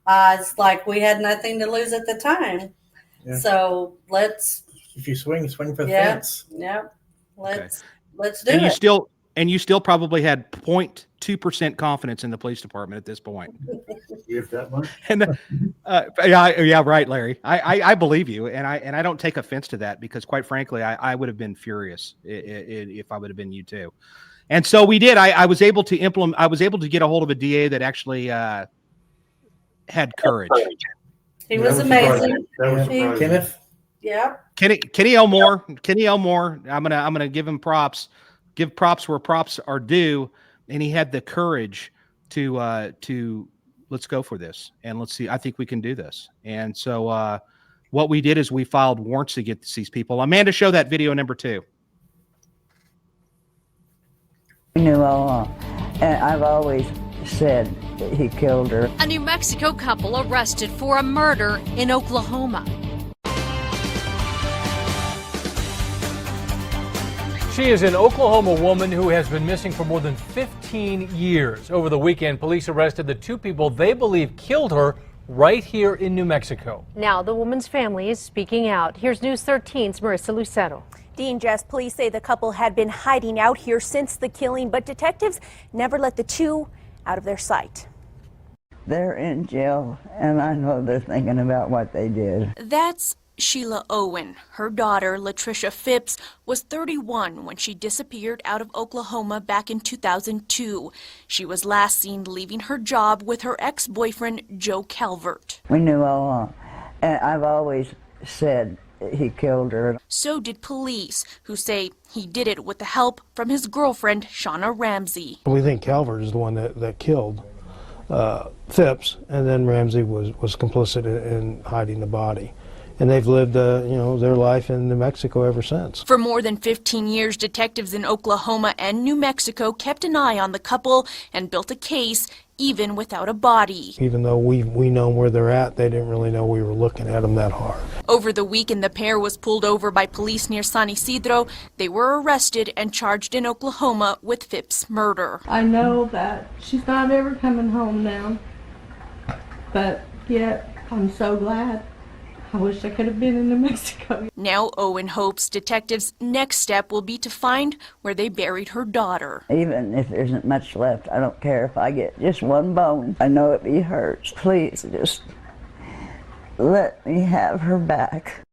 It's like we had nothing to lose at the time. Yeah. So if you swing for the fence. Yeah. Let's do it. You still probably had 0.2% confidence in the police department at this point. If that much. And yeah, right, Larry. I believe you, and I don't take offense to that because, quite frankly, I would have been furious if I would have been you too. And so we did. I was able to implement. I was able to get a hold of a DA that actually had courage. He was amazing. Kenneth. Yeah. Kenny Elmore. I'm gonna give him props. Give props where props are due. And he had the courage to let's go for this and let's see. I think we can do this. And so what we did is we filed warrants against these people. Amanda, show that video number 2. We knew all along. And I've always said that he killed her. A New Mexico couple arrested for a murder in Oklahoma. She is an Oklahoma woman who has been missing for more than 15 years. Over the weekend, police arrested the 2 people they believe killed her right here in New Mexico. Now the woman's family is speaking out. Here's News 13's Marissa Lucero. Dean, Jess, police say the couple had been hiding out here since the killing, but detectives never let the two out of their sight. They're in jail, and I know they're thinking about what they did. That's Sheila Owen. Her daughter, Latricia Fipps, was 31 when she disappeared out of Oklahoma back in 2002. She was last seen leaving her job with her ex-boyfriend, Joe Calvert. We knew all along, and I've always said he killed her. So did police, who say he did it with the help from his girlfriend, Shauna Ramsey. We think Calvert is the one that killed Phipps, and then Ramsey was complicit in hiding the body. And they've lived, their life in New Mexico ever since. For more than 15 years, detectives in Oklahoma and New Mexico kept an eye on the couple and built a case, even without a body. Even though we know where they're at, they didn't really know we were looking at them that hard. Over the weekend, the pair was pulled over by police near San Isidro. They were arrested and charged in Oklahoma with Phipps' murder. I know that she's not ever coming home now, but yet I'm so glad. I wish I could have been in New Mexico. Now Owen hopes detectives' next step will be to find where they buried her daughter. Even if there isn't much left, I don't care if I get just one bone. I know it hurts. Please just let me have her back.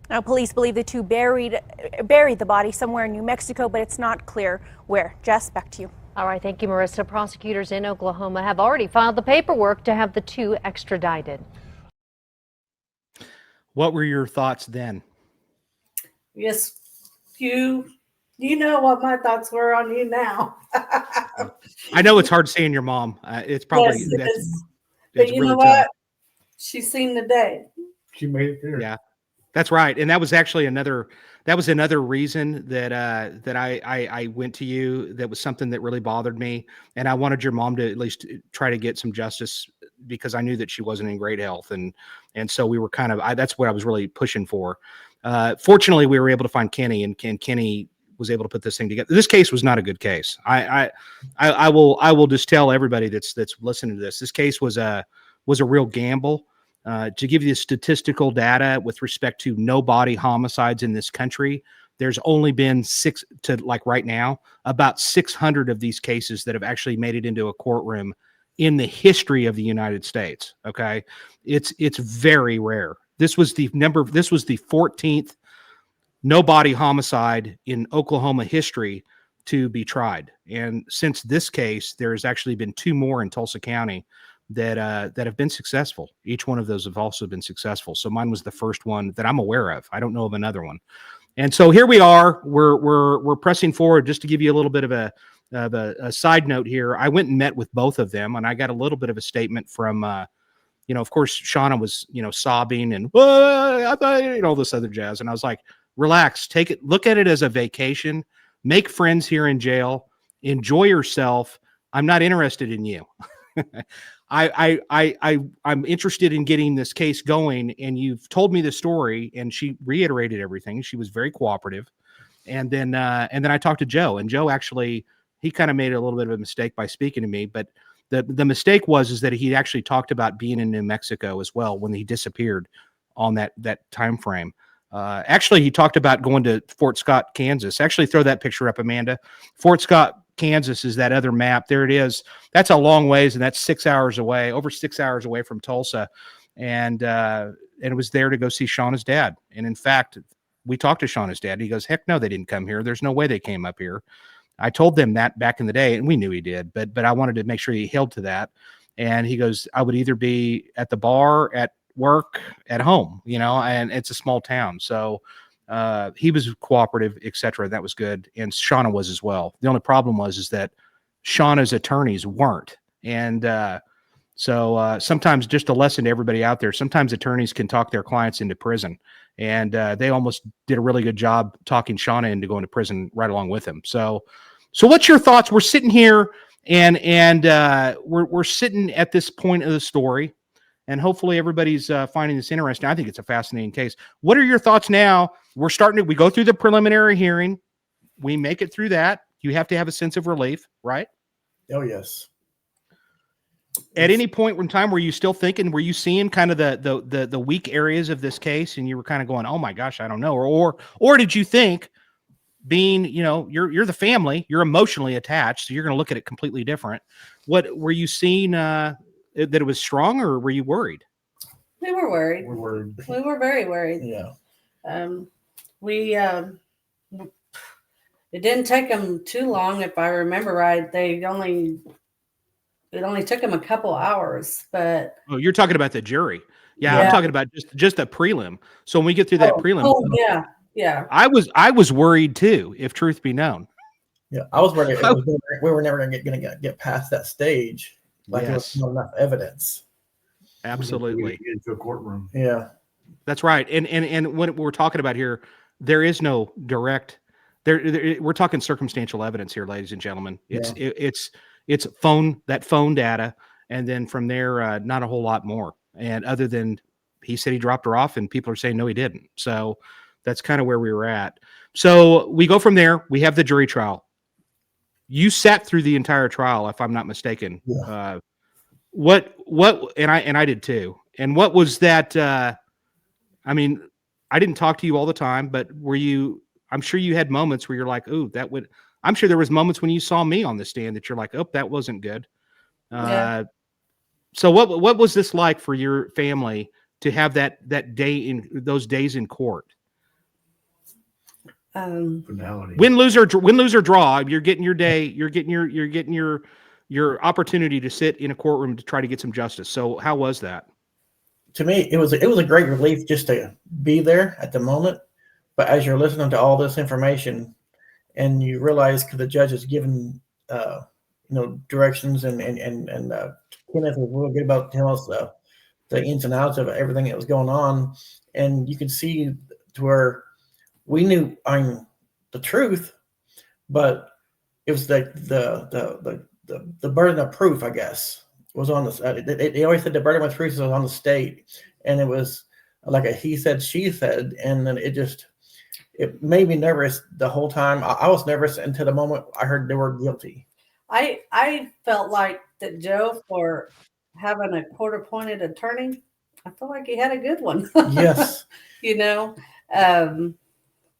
Now, police believe the two buried the body somewhere in New Mexico, but it's not clear where. Jess, back to you. All right, thank you, Marissa. Prosecutors in Oklahoma have already filed the paperwork to have the two extradited. What were your thoughts then? Yes, you know what my thoughts were on you now. I know it's hard saying your mom. It's probably Yes, it is. it's But you really know what? tough. She's seen the day. She made it there. Yeah, that's right. And that was actually another reason that I went to you. That was something that really bothered me, and I wanted your mom to at least try to get some justice, because I knew that she wasn't in great health, and so we were kind of that's what I was really pushing for. Fortunately, we were able to find Kenny, and Kenny was able to put this thing together. This case was not a good case. I will just tell everybody that's listening to this. This case was a real gamble. To give you the statistical data with respect to no-body homicides in this country, there's only been right now, about 600 of these cases that have actually made it into a courtroom in the history of the United States. Okay. It's very rare. This was the 14th no-body homicide in Oklahoma history to be tried. And since this case, there's actually been two more in Tulsa County that have been successful. Each one of those have also been successful. So mine was the first one that I'm aware of. I don't know of another one. And so here we are. We're pressing forward. Just to give you a little bit of a side note here, I went and met with both of them, and I got a little bit of a statement from, of course, Shauna was, sobbing and all this other jazz. And I was like, relax, look at it as a vacation, make friends here in jail, enjoy yourself. I'm not interested in you. I'm interested in getting this case going, and you've told me the story, and she reiterated everything. She was very cooperative. And then I talked to Joe, and Joe actually, he kind of made a little bit of a mistake by speaking to me, but the mistake was that he actually talked about being in New Mexico as well when he disappeared on that time frame. Actually, he talked about going to Fort Scott, Kansas. Actually, throw that picture up, Amanda. Fort Scott, Kansas is that other map. There it is. That's a long ways, and that's 6 hours away, over 6 hours away from Tulsa. And it was there to go see Shauna's dad. And in fact, we talked to Shauna's dad. He goes, heck no, they didn't come here. There's no way they came up here. I told them that back in the day, and we knew he did, but I wanted to make sure he held to that. And he goes, I would either be at the bar, at work, at home, and it's a small town. So he was cooperative, etc. That was good. And Shauna was as well. The only problem was that Shauna's attorneys weren't. And so sometimes, just a lesson to everybody out there, sometimes attorneys can talk their clients into prison. And they almost did a really good job talking Shauna into going to prison right along with him. So what's your thoughts? We're sitting here and we're sitting at this point of the story. And hopefully everybody's finding this interesting. I think it's a fascinating case. What are your thoughts now? We go through the preliminary hearing. We make it through that. You have to have a sense of relief, right? Oh, yes. At any point in time, were you still thinking? Were you seeing kind of the weak areas of this case, and you were kind of going, "Oh my gosh, I don't know," or did you think, being you're the family, you're emotionally attached, so you're going to look at it completely different? What were you seeing that it was strong, or were you worried? We were worried. We're worried. We were very worried. Yeah. We it didn't take them too long, if I remember right. It only took them a couple hours, but Oh, you're talking about the jury. Yeah, I'm talking about just a prelim. So when we get through that prelim, yeah. I was worried too, if truth be known. Yeah, I was worried we were never going to get past that stage. Like there was not enough evidence. Absolutely. Get into a courtroom. Yeah, that's right. And what we're talking about here, there is no direct. We're talking circumstantial evidence here, ladies and gentlemen. It's phone data, and then from there, not a whole lot more. And other than he said he dropped her off, and people are saying no, he didn't. So that's kind of where we were at. So we go from there. We have the jury trial. You sat through the entire trial, if I'm not mistaken. Yeah. What and I did too. And what was that? I mean, I didn't talk to you all the time, but were you? I'm sure you had moments where you're like, "Ooh, that would." I'm sure there was moments when you saw me on the stand that you're like, "Oh, that wasn't good." So what was this like for your family to have that day in those days in court? Finality. Win, lose or draw, you're getting your day. You're getting your opportunity to sit in a courtroom to try to get some justice. So how was that? To me, it was a great relief just to be there at the moment. But as you're listening to all this information, and you realize the judge is given directions, and Kenneth was real good about telling us the ins and outs of everything that was going on, and you could see to where we knew the truth, but it was the burden of proof, I guess, was on the. They always said the burden of proof was on the state, and it was like a he said, she said, and then it made me nervous the whole time. I was nervous until the moment I heard they were guilty. I felt like that Joe, for having a court-appointed attorney, I felt like he had a good one. Yes.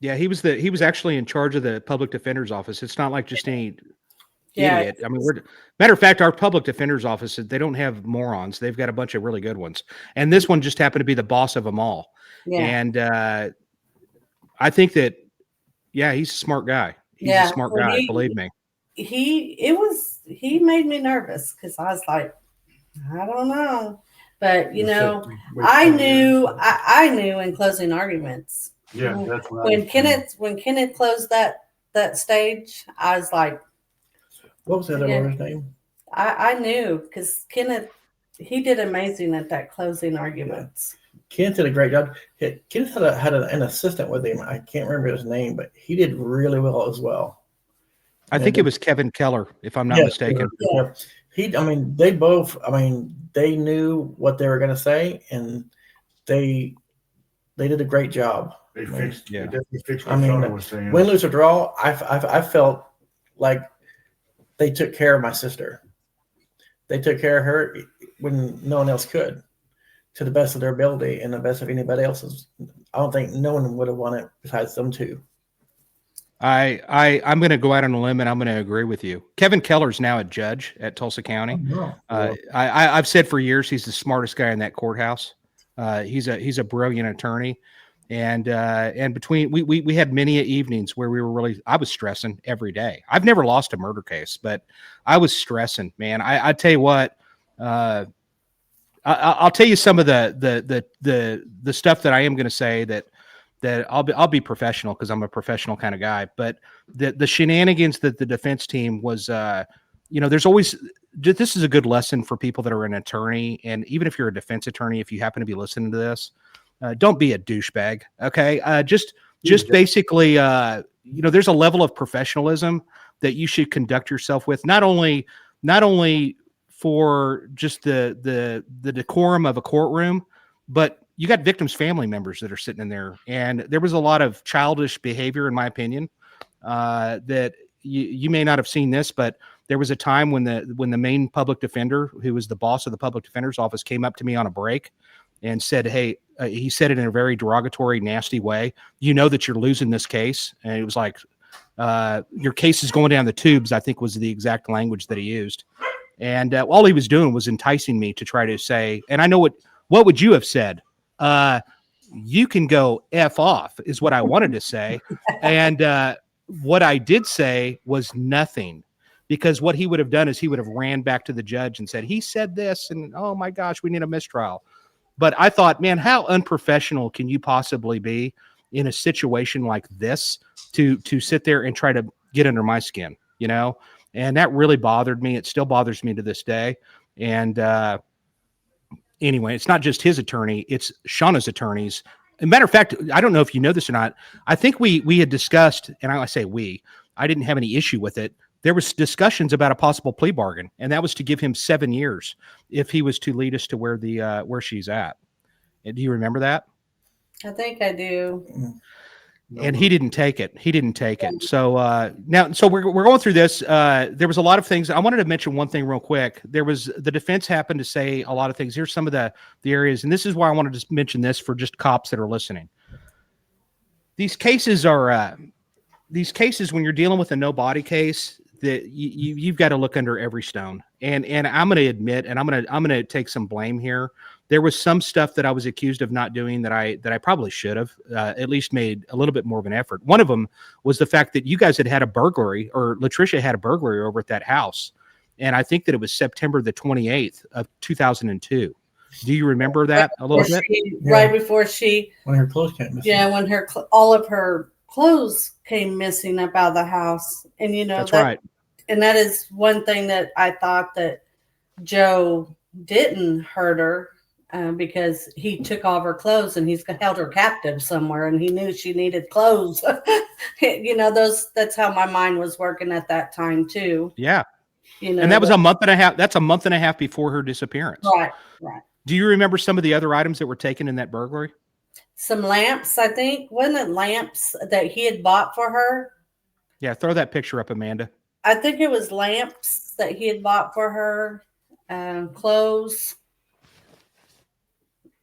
Yeah, he was actually in charge of the public defender's office. It's not like just any idiot. I mean, matter of fact, our public defender's office, they don't have morons. They've got a bunch of really good ones. And this one just happened to be the boss of them all. Yeah. And I think that, he's a smart guy. He's a smart guy, believe me. He made me nervous because I was like, I don't know. But, I knew in closing arguments. Yeah, that's what when Kenneth closed that stage, I was like, what was that other name? I knew because Kenneth, he did amazing at that closing arguments. Kenneth did a great job. Kenneth had an assistant with him. I can't remember his name, but he did really well as well. I think it was Kevin Keller, if I'm not mistaken. Yeah. They both, they knew what they were going to say, and they did a great job. They definitely fixed what Shauna was saying. Win, lose, or draw, I felt like they took care of my sister. They took care of her when no one else could, to the best of their ability and the best of anybody else's. I don't think no one would have won it besides them two. I'm going to go out on a limb, and I'm going to agree with you. Kevin Keller's now a judge at Tulsa County. I've said for years he's the smartest guy in that courthouse. He's a brilliant attorney, and between we had many evenings where I was stressing every day. I've never lost a murder case, but I was stressing, man. I tell you what, I'll tell you some of the stuff that I am going to say that I'll be professional because I'm a professional kind of guy. But the shenanigans that the defense team was, there's always, this is a good lesson for people that are an attorney. And even if you're a defense attorney, if you happen to be listening to this, don't be a douchebag. Okay. Just basically, there's a level of professionalism that you should conduct yourself with, not only for just the decorum of a courtroom, but you got victims' family members that are sitting in there. And there was a lot of childish behavior, in my opinion, that you may not have seen this, but There was a time when the main public defender, who was the boss of the public defender's office, came up to me on a break and said, "Hey," he said it in a very derogatory, nasty way, "You know that you're losing this case." And it was like, "Your case is going down the tubes," I think was the exact language that he used. And all he was doing was enticing me to try to say, and I know what would you have said? You can go F off is what I wanted to say. And what I did say was nothing, because what he would have done is he would have ran back to the judge and said, he said this, and oh my gosh, we need a mistrial. But I thought, man, how unprofessional can you possibly be in a situation like this to sit there and try to get under my skin, you know? And that really bothered me. It still bothers me to this day. And anyway, it's not just his attorney, it's Shauna's attorneys. As a matter of fact, I don't know if you know this or not. I think we had discussed, and I say I didn't have any issue with it. There was discussions about a possible plea bargain, and that was to give him 7 years if he was to lead us to where she's at. And do you remember that? I think I do. And he didn't take it. So so we're going through this. There was a lot of things. I wanted to mention one thing real quick. There was the defense happened to say a lot of things. Here's some of the areas, and this is why I wanted to mention this for just cops that are listening. These cases when you're dealing with a no-body case, that you've got to look under every stone. And I'm going to admit, and I'm going to take some blame here. There was some stuff that I was accused of not doing that I probably should have at least made a little bit more of an effort. One of them was the fact that you guys had a burglary, or Latricia had a burglary over at that house. And I think that it was September the 28th of 2002. Do you remember that a little bit? Right before when her clothes came missing. Yeah, when all of her clothes came missing up out of the house. And that's right. And that is one thing that I thought that Joe didn't hurt her. Because he took all of her clothes and he's held her captive somewhere, and he knew she needed clothes. That's how my mind was working at that time too. Yeah. And that was a month and a half. That's a month and a half before her disappearance. Right. Do you remember some of the other items that were taken in that burglary? Some lamps, I think. Wasn't it lamps that he had bought for her? Yeah. Throw that picture up, Amanda. I think it was lamps that he had bought for her, clothes.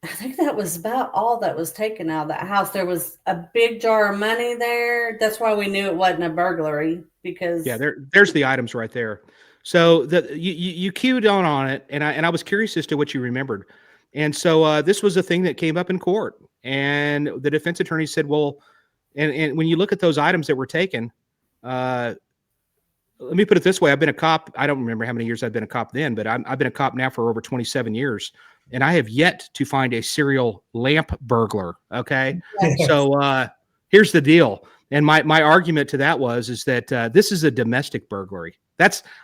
I think that was about all that was taken out of that house. There was a big jar of money there. That's why we knew it wasn't a burglary, because there's the items right there. So you cued on it, and I was curious as to what you remembered. And so this was a thing that came up in court, and the defense attorney said, well, and when you look at those items that were taken, let me put it this way. I've been a cop. I don't remember how many years I've been a cop then, but I've been a cop now for over 27 years. And I have yet to find a serial lamp burglar. Okay. So here's the deal. And my argument to that is that this is a domestic burglary.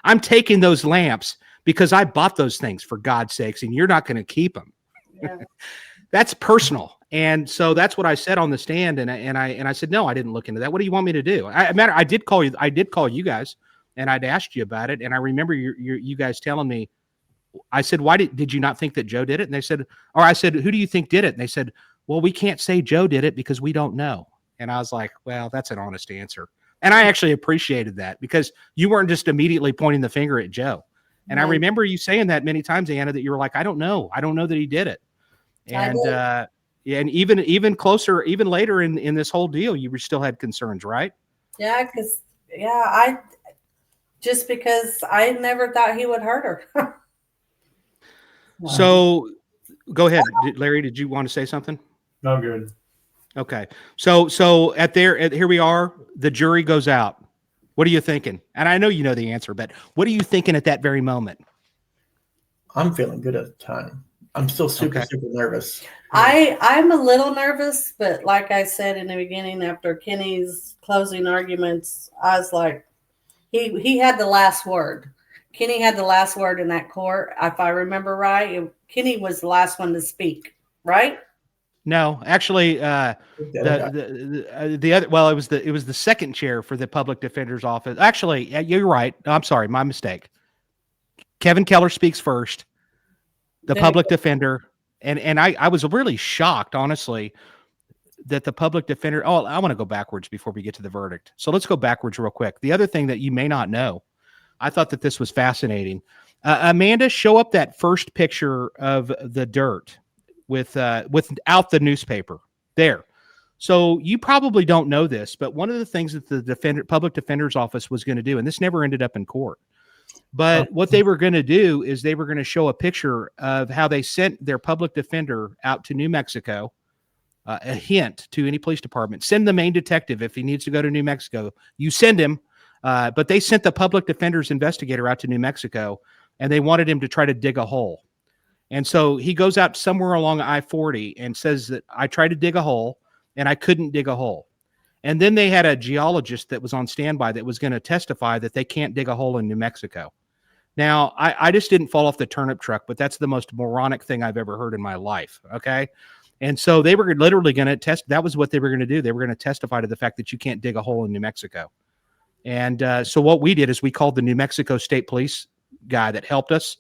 I'm taking those lamps because I bought those things, for God's sakes, and you're not going to keep them. Yeah. That's personal. And so that's what I said on the stand. And I said, no, I didn't look into that. What do you want me to do? I did call you guys, and I'd asked you about it. And I remember you guys telling me, I said, why did you not think that Joe did it? And they said, or I said, who do you think did it? And they said, well, we can't say Joe did it because we don't know. And I was like, well, that's an honest answer. And I actually appreciated that, because you weren't just immediately pointing the finger at Joe. And I remember you saying that many times, Anna, that you were like, I don't know that he did it. And and even closer, even later in this whole deal, you still had concerns, right? Yeah, because because I never thought he would hurt her. So go ahead, Larry. Did you want to say something? No, good. Okay. So here we are. The jury goes out. What are you thinking? And I know you know the answer, but what are you thinking at that very moment? I'm feeling good at the time. I'm still super nervous. I'm a little nervous, but like I said in the beginning, after Kenny's closing arguments, I was like, he had the last word. Kenny had the last word in that court. If I remember right, Kenny was the last one to speak, right? No, actually, the other. Well, it was the second chair for the public defender's office. Actually, you're right. I'm sorry, my mistake. Kevin Keller speaks first. The public defender, and I was really shocked, honestly, that the public defender. Oh, I want to go backwards before we get to the verdict. So let's go backwards real quick. The other thing that you may not know, I thought that this was fascinating. Amanda, show up that first picture of the dirt without the newspaper there. So you probably don't know this, but one of the things that the public defender's office was going to do, and this never ended up in court, but what they were going to do is they were going to show a picture of how they sent their public defender out to New Mexico, a hint to any police department, send the main detective if he needs to go to New Mexico. You send him, but they sent the public defender's investigator out to New Mexico, and they wanted him to try to dig a hole. And so he goes out somewhere along I-40 and says that I tried to dig a hole and I couldn't dig a hole. And then they had a geologist that was on standby that was going to testify that they can't dig a hole in New Mexico. Now, I just didn't fall off the turnip truck, but that's the most moronic thing I've ever heard in my life. Okay. And so they were literally going to test. That was what they were going to do. They were going to testify to the fact that you can't dig a hole in New Mexico. And so what we did is we called the New Mexico State Police guy that helped us.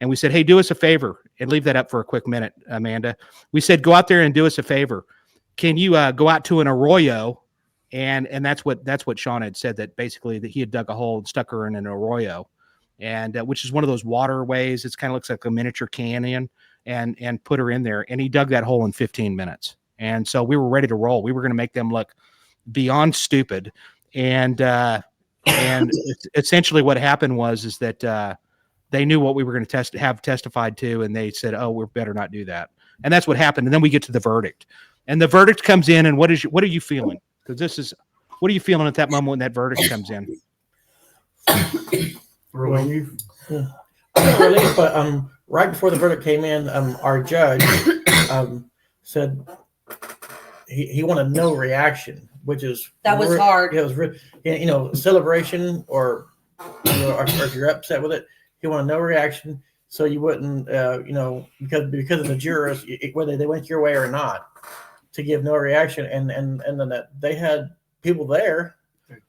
And we said, hey, do us a favor, and leave that up for a quick minute, Amanda. We said, go out there and do us a favor. Can you go out to an arroyo? And that's what Sean had said, that basically that he had dug a hole and stuck her in an arroyo, and which is one of those waterways. It kind of looks like a miniature canyon, and put her in there. And he dug that hole in 15 minutes. And so we were ready to roll. We were going to make them look beyond stupid. And essentially what happened is that they knew what we were going to have testified to, and they said, oh, we better not do that. And that's what happened. And then we get to the verdict. And the verdict comes in, and what are you feeling? Because what are you feeling at that moment when that verdict comes in? Relief. Relief, but right before the verdict came in, our judge said he wanted no reaction, which is was hard. It was celebration or if you're upset with it, he wanted no reaction, so you wouldn't because of the jurors, whether they went your way or not, to give no reaction, and then they had people there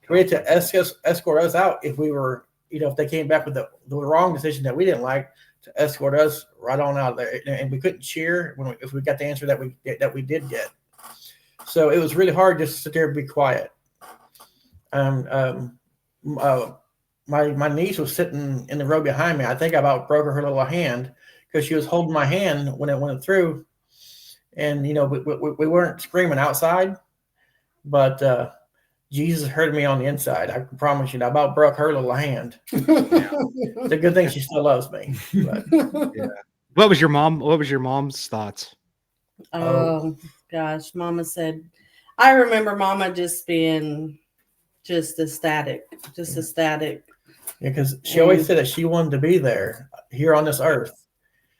ready to escort us out if we were, if they came back with the wrong decision that we didn't like, to escort us right on out of there, and we couldn't cheer if we got the answer that we did get. So it was really hard just to sit there and be quiet. My niece was sitting in the row behind me. I think I about broke her little hand because she was holding my hand when it went through. And, we weren't screaming outside, but Jesus heard me on the inside. I can promise you. I about broke her little hand. It's a good thing she still loves me. But, yeah. What was your mom's thoughts? Oh, gosh. Mama said, I remember Mama just being just ecstatic. Yeah, because she always said that she wanted to be there here on this earth.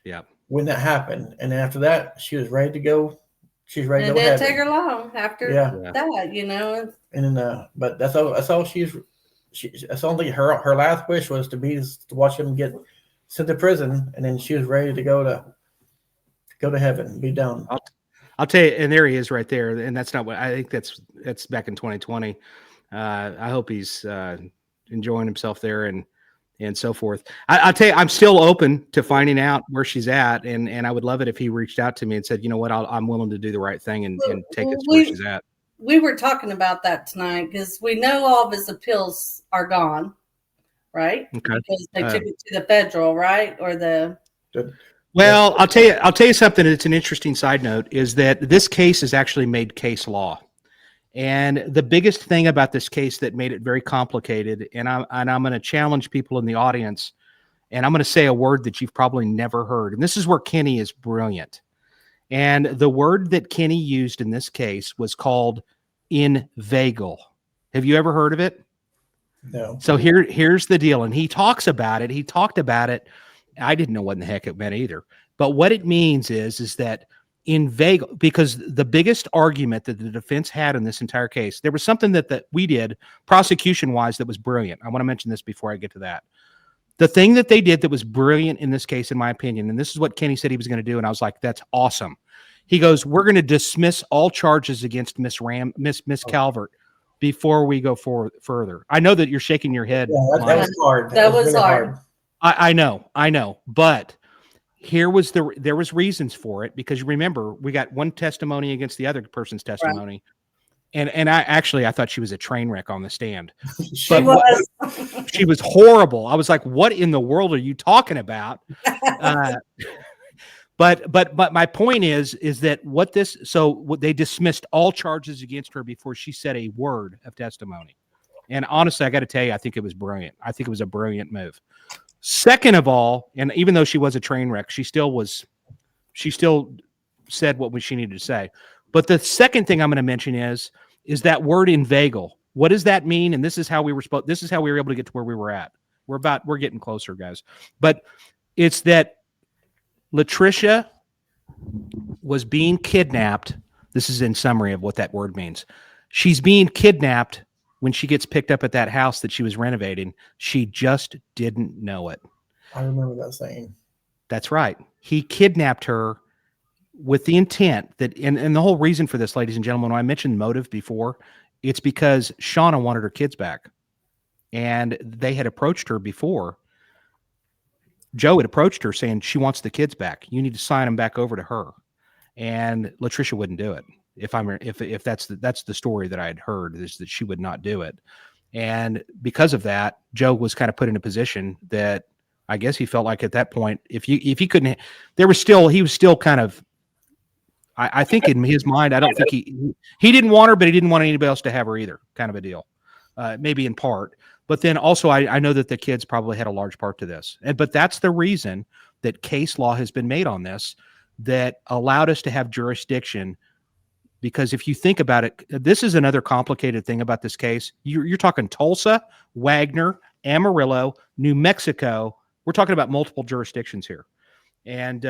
Yeah. When that happened, and after that, she was ready to go. She's ready to go. It didn't take her long after that, And then, but that's all. That's all that's only her last wish was to watch him get sent to prison, and then she was ready to go to heaven and be done. I'll tell you, and there he is right there. And that's not what I think. That's back in 2020. I hope he's enjoying himself there and so forth. I'll tell you, I'm still open to finding out where she's at, and I would love it if he reached out to me and said, you know what, I'm willing to do the right thing and take us where she's at. We were talking about that tonight because we know all of his appeals are gone, right? Okay. Because they took it to the federal, right? Or the. Well, I'll tell you something. It's an interesting side note is that this case has actually made case law. And the biggest thing about this case that made it very complicated, and I'm going to challenge people in the audience, and I'm going to say a word that you've probably never heard. And this is where Kenny is brilliant. And the word that Kenny used in this case was called inveigle. Have you ever heard of it? No. So here's the deal. And he talks about it. He talked about it. I didn't know what in the heck it meant either. But what it means is that inveigle, because the biggest argument that the defense had in this entire case, there was something that we did prosecution-wise that was brilliant. I want to mention this before I get to that. The thing that they did that was brilliant in this case, in my opinion, and this is what Kenny said he was going to do, and I was like, that's awesome. He goes, we're going to dismiss all charges against Miss Calvert before we go further. I know that you're shaking your head. Yeah, that was hard. That was really hard. I know. But there was reasons for it, because you remember we got one testimony against the other person's testimony. And I thought she was a train wreck on the stand. She was. She was horrible. I was like, what in the world are you talking about? But my point is that they dismissed all charges against her before she said a word of testimony. And honestly, I got to tell you, I think it was brilliant. I think it was a brilliant move. Second of all, and even though she was a train wreck, she still said what she needed to say. But the second thing I'm going to mention is that word inveigle. What does that mean? And this is how we were able to get to where we were at. We're getting closer, guys. But it's that Latricia was being kidnapped. This is in summary of what that word means. She's being kidnapped when she gets picked up at that house that she was renovating. She just didn't know it. I remember that saying. That's right. He kidnapped her with the intent that, and the whole reason for this, ladies and gentlemen, when I mentioned motive before, it's because Shauna wanted her kids back. And they had approached her before. Joe had approached her saying she wants the kids back. You need to sign them back over to her. And Latricia wouldn't do it. If that's the story that I had heard, is that she would not do it. And because of that, Joe was kind of put in a position that I guess he felt like at that point, if he couldn't, he was still kind of, I think in his mind, I don't think he didn't want her, but he didn't want anybody else to have her either, kind of a deal, maybe in part. But then also, I know that the kids probably had a large part to this. But that's the reason that case law has been made on this that allowed us to have jurisdiction. Because if you think about it, this is another complicated thing about this case. You're talking Tulsa, Wagner, Amarillo, New Mexico. We're talking about multiple jurisdictions here. And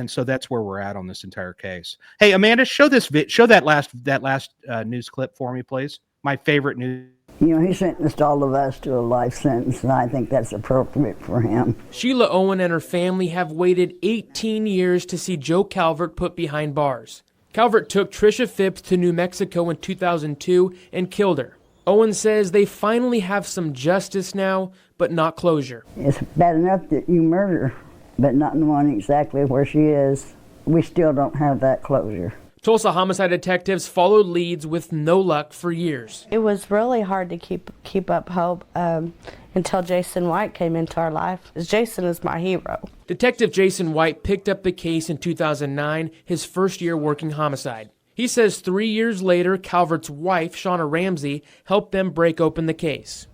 so that's where we're at on this entire case. Hey, Amanda, show that last news clip for me, please. My favorite news. You know, he sentenced all of us to a life sentence, and I think that's appropriate for him. Sheila Owen and her family have waited 18 years to see Joe Calvert put behind bars. Calvert took Tricia Fipps to New Mexico in 2002 and killed her. Owen says they finally have some justice now, but not closure. It's bad enough that you murder, but not knowing exactly where she is. We still don't have that closure. Tulsa homicide detectives followed leads with no luck for years. It was really hard to keep up hope until Jason White came into our life. Jason is my hero. Detective Jason White picked up the case in 2009, his first year working homicide. He says 3 years later, Calvert's wife, Shauna Ramsey, helped them break open the case.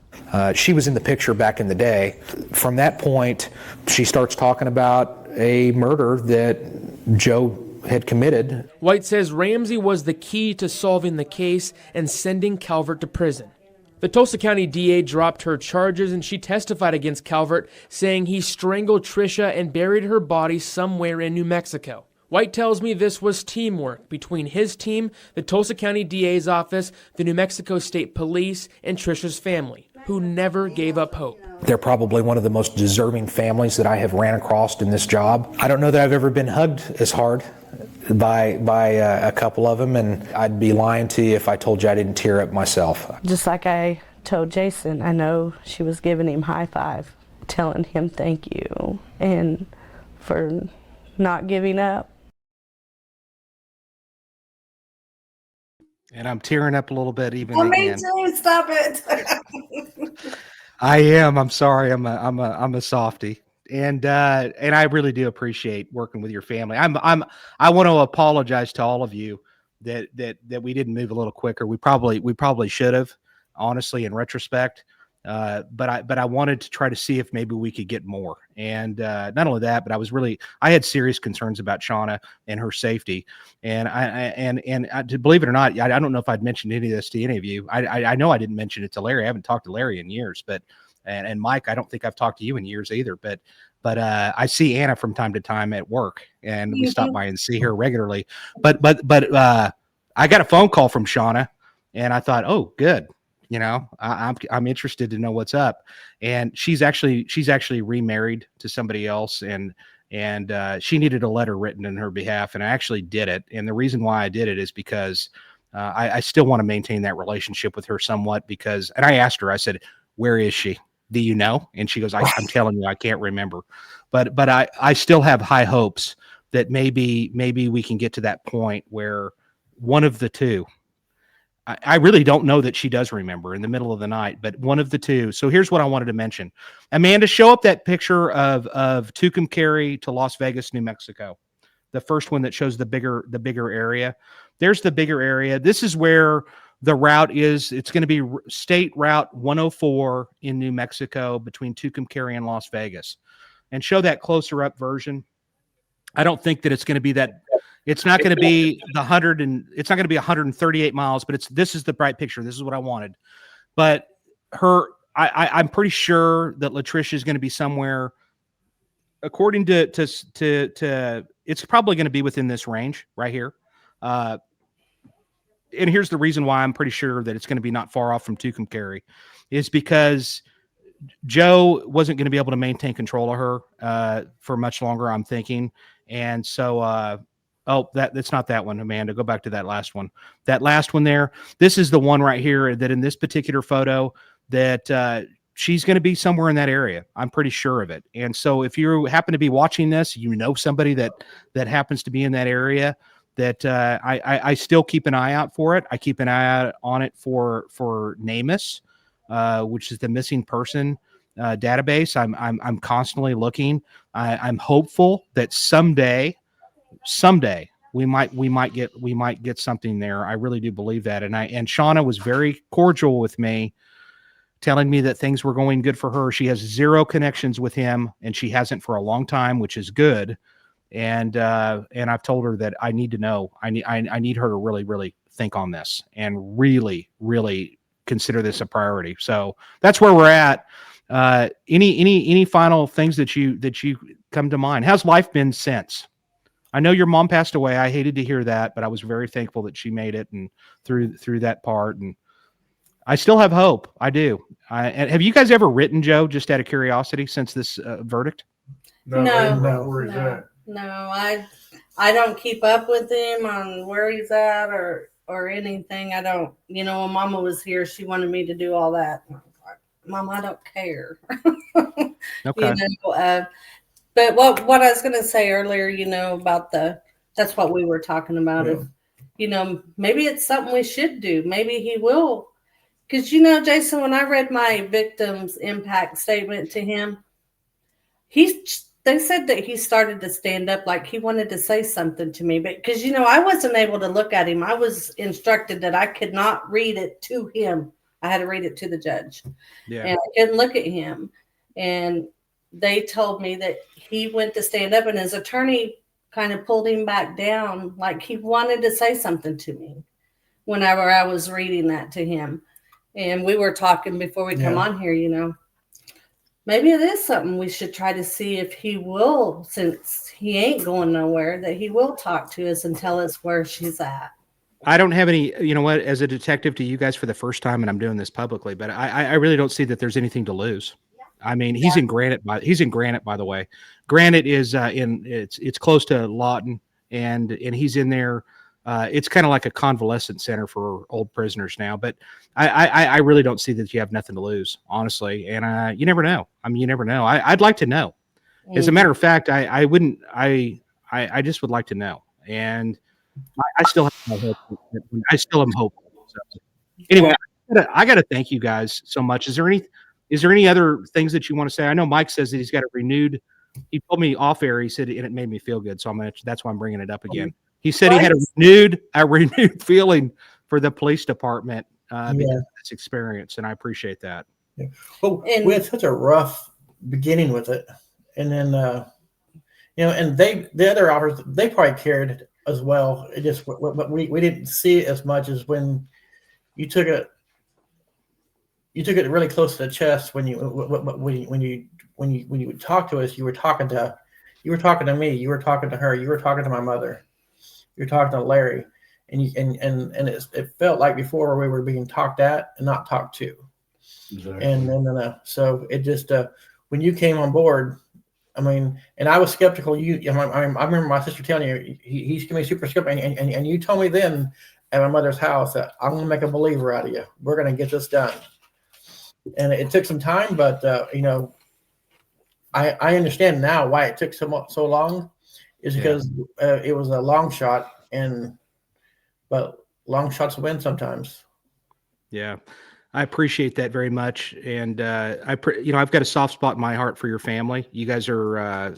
She was in the picture back in the day. From that point, she starts talking about a murder that Joe had committed. White says Ramsey was the key to solving the case and sending Calvert to prison. The Tulsa County DA dropped her charges and she testified against Calvert, saying he strangled Tricia and buried her body somewhere in New Mexico. White tells me this was teamwork between his team, the Tulsa County DA's office, the New Mexico State Police, and Tricia's family, who never gave up hope. They're probably one of the most deserving families that I have ran across in this job. I don't know that I've ever been hugged as hard by a couple of them, and I'd be lying to you if I told you I didn't tear up myself. Just like I told Jason, I know she was giving him high five, telling him thank you, and for not giving up. And I'm tearing up a little bit even Me again. too. Stop it. I am. I'm sorry. I'm a softie. And I really do appreciate working with your family. I want to apologize to all of you that we didn't move a little quicker. We probably should have, honestly, in retrospect. But I wanted to try to see if maybe we could get more. And not only that, but I had serious concerns about Shauna and her safety. And to believe it or not, I don't know if I'd mentioned any of this to any of you. I know I didn't mention it to Larry. I haven't talked to Larry in years, and Mike, I don't think I've talked to you in years either. But I see Anna from time to time at work, and we stop by and see her regularly. But I got a phone call from Shauna, and I thought, oh, good. You know, I'm interested to know what's up. And she's actually remarried to somebody else, and she needed a letter written in her behalf, and I actually did it. And the reason why I did it is because I still want to maintain that relationship with her somewhat. And I asked her, I said, "Where is she? Do you know?" And she goes, "I'm telling you, I can't remember." But I still have high hopes that maybe we can get to that point where one of the two, I really don't know that she does remember in the middle of the night, but one of the two. So here's what I wanted to mention. Amanda, show up that picture of Tucumcari to Las Vegas, New Mexico. The first one that shows the bigger area. There's the bigger area. This is where the route is. It's going to be State Route 104 in New Mexico between Tucumcari and Las Vegas. And show that closer up version. I don't think that it's going to be that. It's not going to be it's not going to be 138 miles, but this is the bright picture. This is what I wanted. But I'm pretty sure that Latricia is going to be somewhere, according to it's probably going to be within this range right here. And here's the reason why I'm pretty sure that it's going to be not far off from Tucumcari, is because Joe wasn't going to be able to maintain control of her for much longer, I'm thinking. And so, that's not that one, Amanda. Go back to that last one. That last one there. This is the one right here that in this particular photo that she's going to be somewhere in that area. I'm pretty sure of it. And so if you happen to be watching this, you know somebody that happens to be in that area, that I still keep an eye out for it. I keep an eye out on it for NamUs, which is the missing person database. I'm constantly looking. I'm hopeful that someday we might get something there. I really do believe that. And Shauna was very cordial with me, telling me that things were going good for her. She has zero connections with him, and she hasn't for a long time, which is good. And I've told her that I need to know. I need her to really, really think on this and really, really consider this a priority. So that's where we're at. Any final things that you come to mind? How's life been since? I know your mom passed away. I hated to hear that, but I was very thankful that she made it and through that part. And I still have hope. I do. And have you guys ever written Joe, just out of curiosity, since this verdict? No. Where he's at. No, I don't keep up with him on where he's at or anything. I don't. When Mama was here, she wanted me to do all that. And I was like, Mom, I don't care. Okay. But what I was going to say earlier, about that's what we were talking about. Yeah. If, maybe it's something we should do. Maybe he will. Because, Jason, when I read my victim's impact statement to him, they said that he started to stand up, like he wanted to say something to me. But because, I wasn't able to look at him. I was instructed that I could not read it to him. I had to read it to the judge. Yeah. And I couldn't look at him. And they told me that he went to stand up, and his attorney kind of pulled him back down, like he wanted to say something to me whenever I was reading that to him. And we were talking before we come on here, maybe it is something we should try to see if he will, since he ain't going nowhere, that he will talk to us and tell us where she's at. I don't have any, as a detective to you guys for the first time, and I'm doing this publicly, but I really don't see that there's anything to lose. I mean, he's in Granite, by the way. Granite is it's close to Lawton, and he's in there. It's kind of like a convalescent center for old prisoners now, but I really don't see that you have nothing to lose, honestly. And you never know. I mean, you never know. I'd like to know. As a matter of fact, I just would like to know. And I still have my hope. I still am hopeful. So, anyway, I got to thank you guys so much. Is there any other things that you want to say? I know Mike says that he's got a renewed. He told me off air. He said, and it made me feel good. So that's why I'm bringing it up again. He said he had a renewed feeling for the police department because of this experience, and I appreciate that. Yeah. Well, we had such a rough beginning with it, and then and the other officers, they probably cared as well. It just we didn't see it as much as when you took it. You took it really close to the chest when you would talk to us. You were talking to me. You were talking to her. You were talking to my mother. You were talking to Larry, and it felt like before we were being talked at and not talked to. Exactly. And then so it just when you came on board, I mean, and I was skeptical. I remember my sister telling you he's gonna be super skeptical, and you told me then at my mother's house that I'm gonna make a believer out of you. We're gonna get this done. And it took some time, but I understand now why it took so long, is because it was a long shot, but long shots win sometimes. Yeah. I appreciate that very much. And, I've got a soft spot in my heart for your family. You guys are,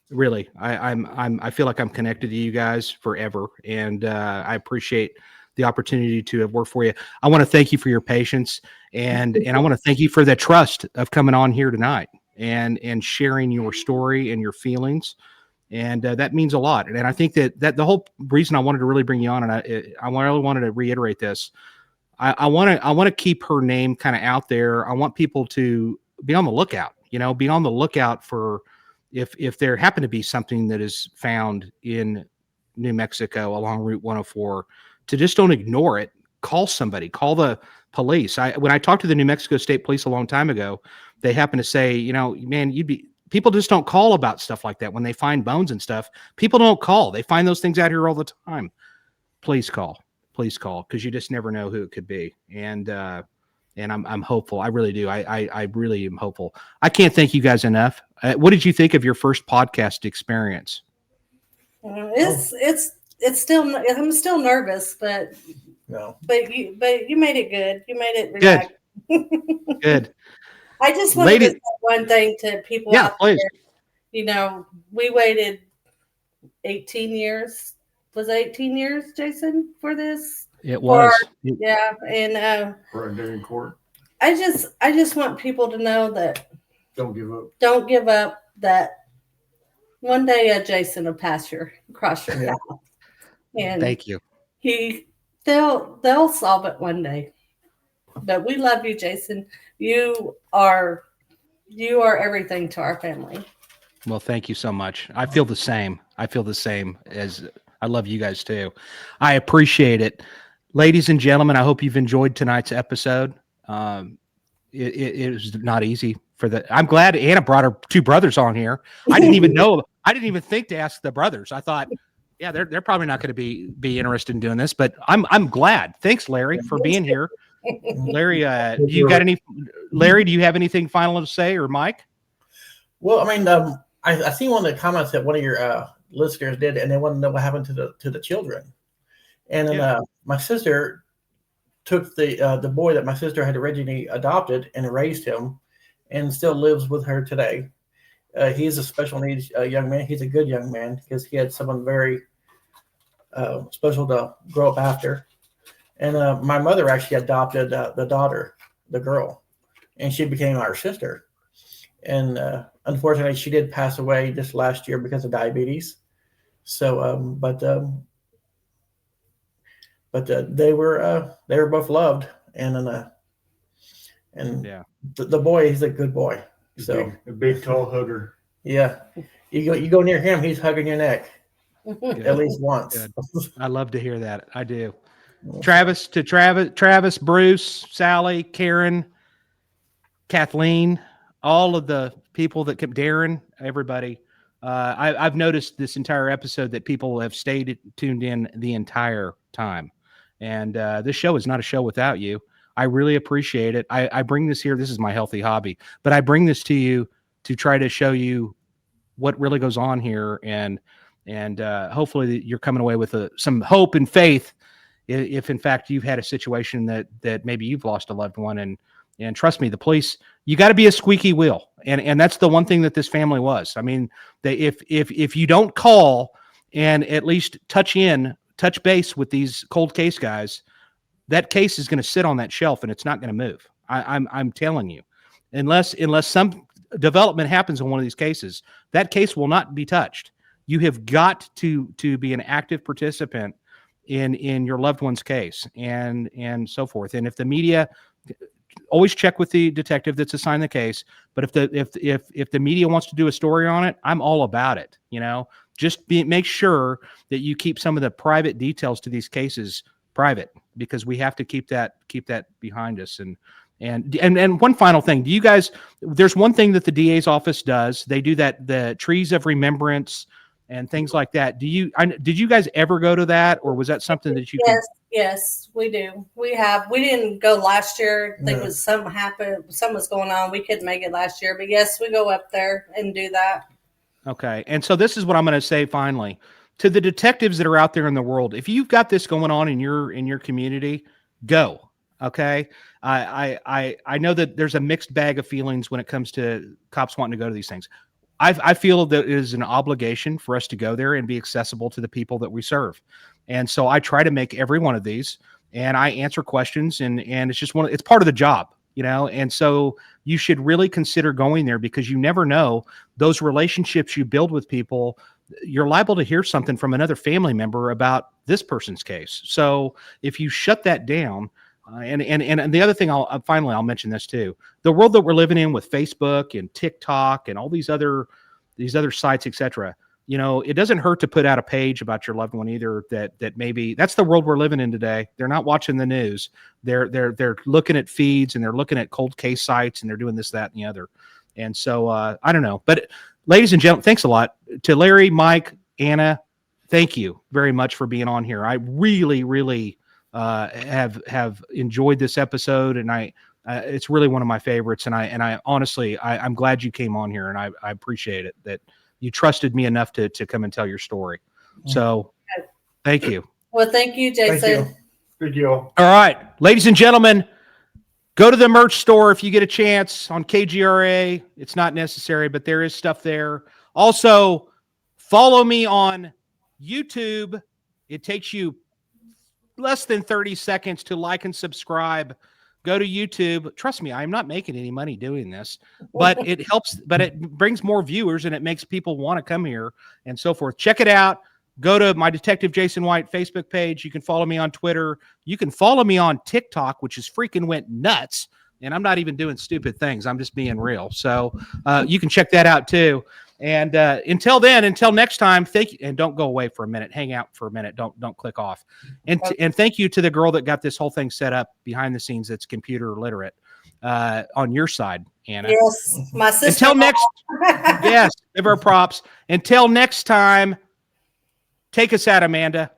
really, I feel like I'm connected to you guys forever. And, I appreciate the opportunity to have worked for you. I want to thank you for your patience, and I want to thank you for the trust of coming on here tonight and sharing your story and your feelings. And that means a lot. And I think that the whole reason I wanted to really bring you on, and I really wanted to reiterate this. I want to keep her name kind of out there. I want people to be on the lookout, be on the lookout for if there happen to be something that is found in New Mexico along Route 104, to just don't ignore it. Call somebody, call the police. When I talked to the New Mexico State Police a long time ago, they happened to say, man, people just don't call about stuff like that. When they find bones and stuff, people don't call. They find those things out here all the time. Please call, because you just never know who it could be. And I'm hopeful. I really do. I really am hopeful. I can't thank you guys enough. What did you think of your first podcast experience? It's still, I'm still nervous, but no. But you made it good. You made it relaxed. Good. I just wanted to say one thing to people out please. there. We waited 18 years. Was it 18 years, Jason, for this? It was. Yeah, and for a day in court. I just want people to know that don't give up. Don't give up. That one day Jason will cross your path. And thank you. They'll solve it one day. But we love you, Jason. You are everything to our family. Well, thank you so much. I feel the same. As I love you guys too. I appreciate it. Ladies and gentlemen, I hope you've enjoyed tonight's episode. It was not easy I'm glad Anna brought her two brothers on here. I didn't even think to ask the brothers. I thought, yeah, they're probably not going to be interested in doing this, but I'm glad. Thanks, Larry, for being here. Larry, do you have anything final to say, or Mike? Well, I mean, I seen one of the comments that one of your listeners did, and they want to know what happened to the children. And then my sister took the boy that my sister had originally adopted and raised him, and still lives with her today. He's a special needs young man. He's a good young man because he had someone very special to grow up after. And my mother actually adopted the daughter, the girl, and she became our sister. And unfortunately, she did pass away this last year because of diabetes. So, but they were both loved, and the boy, he's a good boy. So a big tall hugger. Yeah, you go near him, he's hugging your neck at least once. Good. I love to hear that. I do. Travis, Bruce, Sally, Karen, Kathleen, all of the people that kept Darren, everybody. I've noticed this entire episode that people have stayed tuned in the entire time. And this show is not a show without you. I really appreciate it. I bring this here. This is my healthy hobby, but I bring this to you to try to show you what really goes on here. And hopefully you're coming away with some hope and faith if in fact you've had a situation that maybe you've lost a loved one. And trust me, the police, you got to be a squeaky wheel. And that's the one thing that this family was. I mean, if you don't call and at least touch base with these cold case guys, that case is going to sit on that shelf and it's not going to move. I'm telling you, unless some development happens in one of these cases, that case will not be touched. You have got to be an active participant in your loved one's case and so forth. And if the media, always check with the detective that's assigned the case. But if the media wants to do a story on it, I'm all about it. Just make sure that you keep some of the private details to these cases private, because we have to keep that behind us. And one final thing, do you guys? There's one thing that the DA's office does. They do the trees of remembrance and things like that. Did you guys ever go to that, or was that something that you? Yes, we do. We didn't go last year. I think it was something happened. Something was going on. We couldn't make it last year, but yes, we go up there and do that. Okay. And so this is what I'm going to say finally to the detectives that are out there in the world. If you've got this going on in your community, go. Okay. I know that there's a mixed bag of feelings when it comes to cops wanting to go to these things. I feel that it is an obligation for us to go there and be accessible to the people that we serve. And so I try to make every one of these, and I answer questions, and it's just it's part of the job, you know? And so you should really consider going there, because you never know those relationships you build with people. You're liable to hear something from another family member about this person's case. So if you shut that down, and the other thing I'll mention this too, the world that we're living in with Facebook and TikTok and all these other sites, etc. You know, it doesn't hurt to put out a page about your loved one either. That maybe that's the world we're living in today. They're not watching the news. They're looking at feeds, and they're looking at cold case sites, and they're doing this, that, and the other. And so I don't know, but ladies and gentlemen, thanks a lot to Larry, Mike, Anna. Thank you very much for being on here. I really have enjoyed this episode, and it's really one of my favorites. And I honestly, I'm glad you came on here, and I appreciate it that you trusted me enough to come and tell your story. So thank you. Well, thank you, Jason. Thank you. Good deal. All right, ladies and gentlemen, go to the merch store if you get a chance on KGRA. It's not necessary, but there is stuff there. Also, follow me on YouTube. It takes you less than 30 seconds to like and subscribe. Go to YouTube. Trust me, I'm not making any money doing this, but it helps, but it brings more viewers, and it makes people want to come here and so forth. Check it out. Go to my Detective Jason White Facebook page. You can follow me on Twitter. You can follow me on TikTok, which is freaking went nuts. And I'm not even doing stupid things. I'm just being real. So you can check that out too. And until next time, thank you. And don't go away for a minute. Hang out for a minute. Don't click off. And thank you to the girl that got this whole thing set up behind the scenes. That's computer literate on your side, Anna. Yes, my sister. Until next, yes, give her props. Until next time, take us out, Amanda.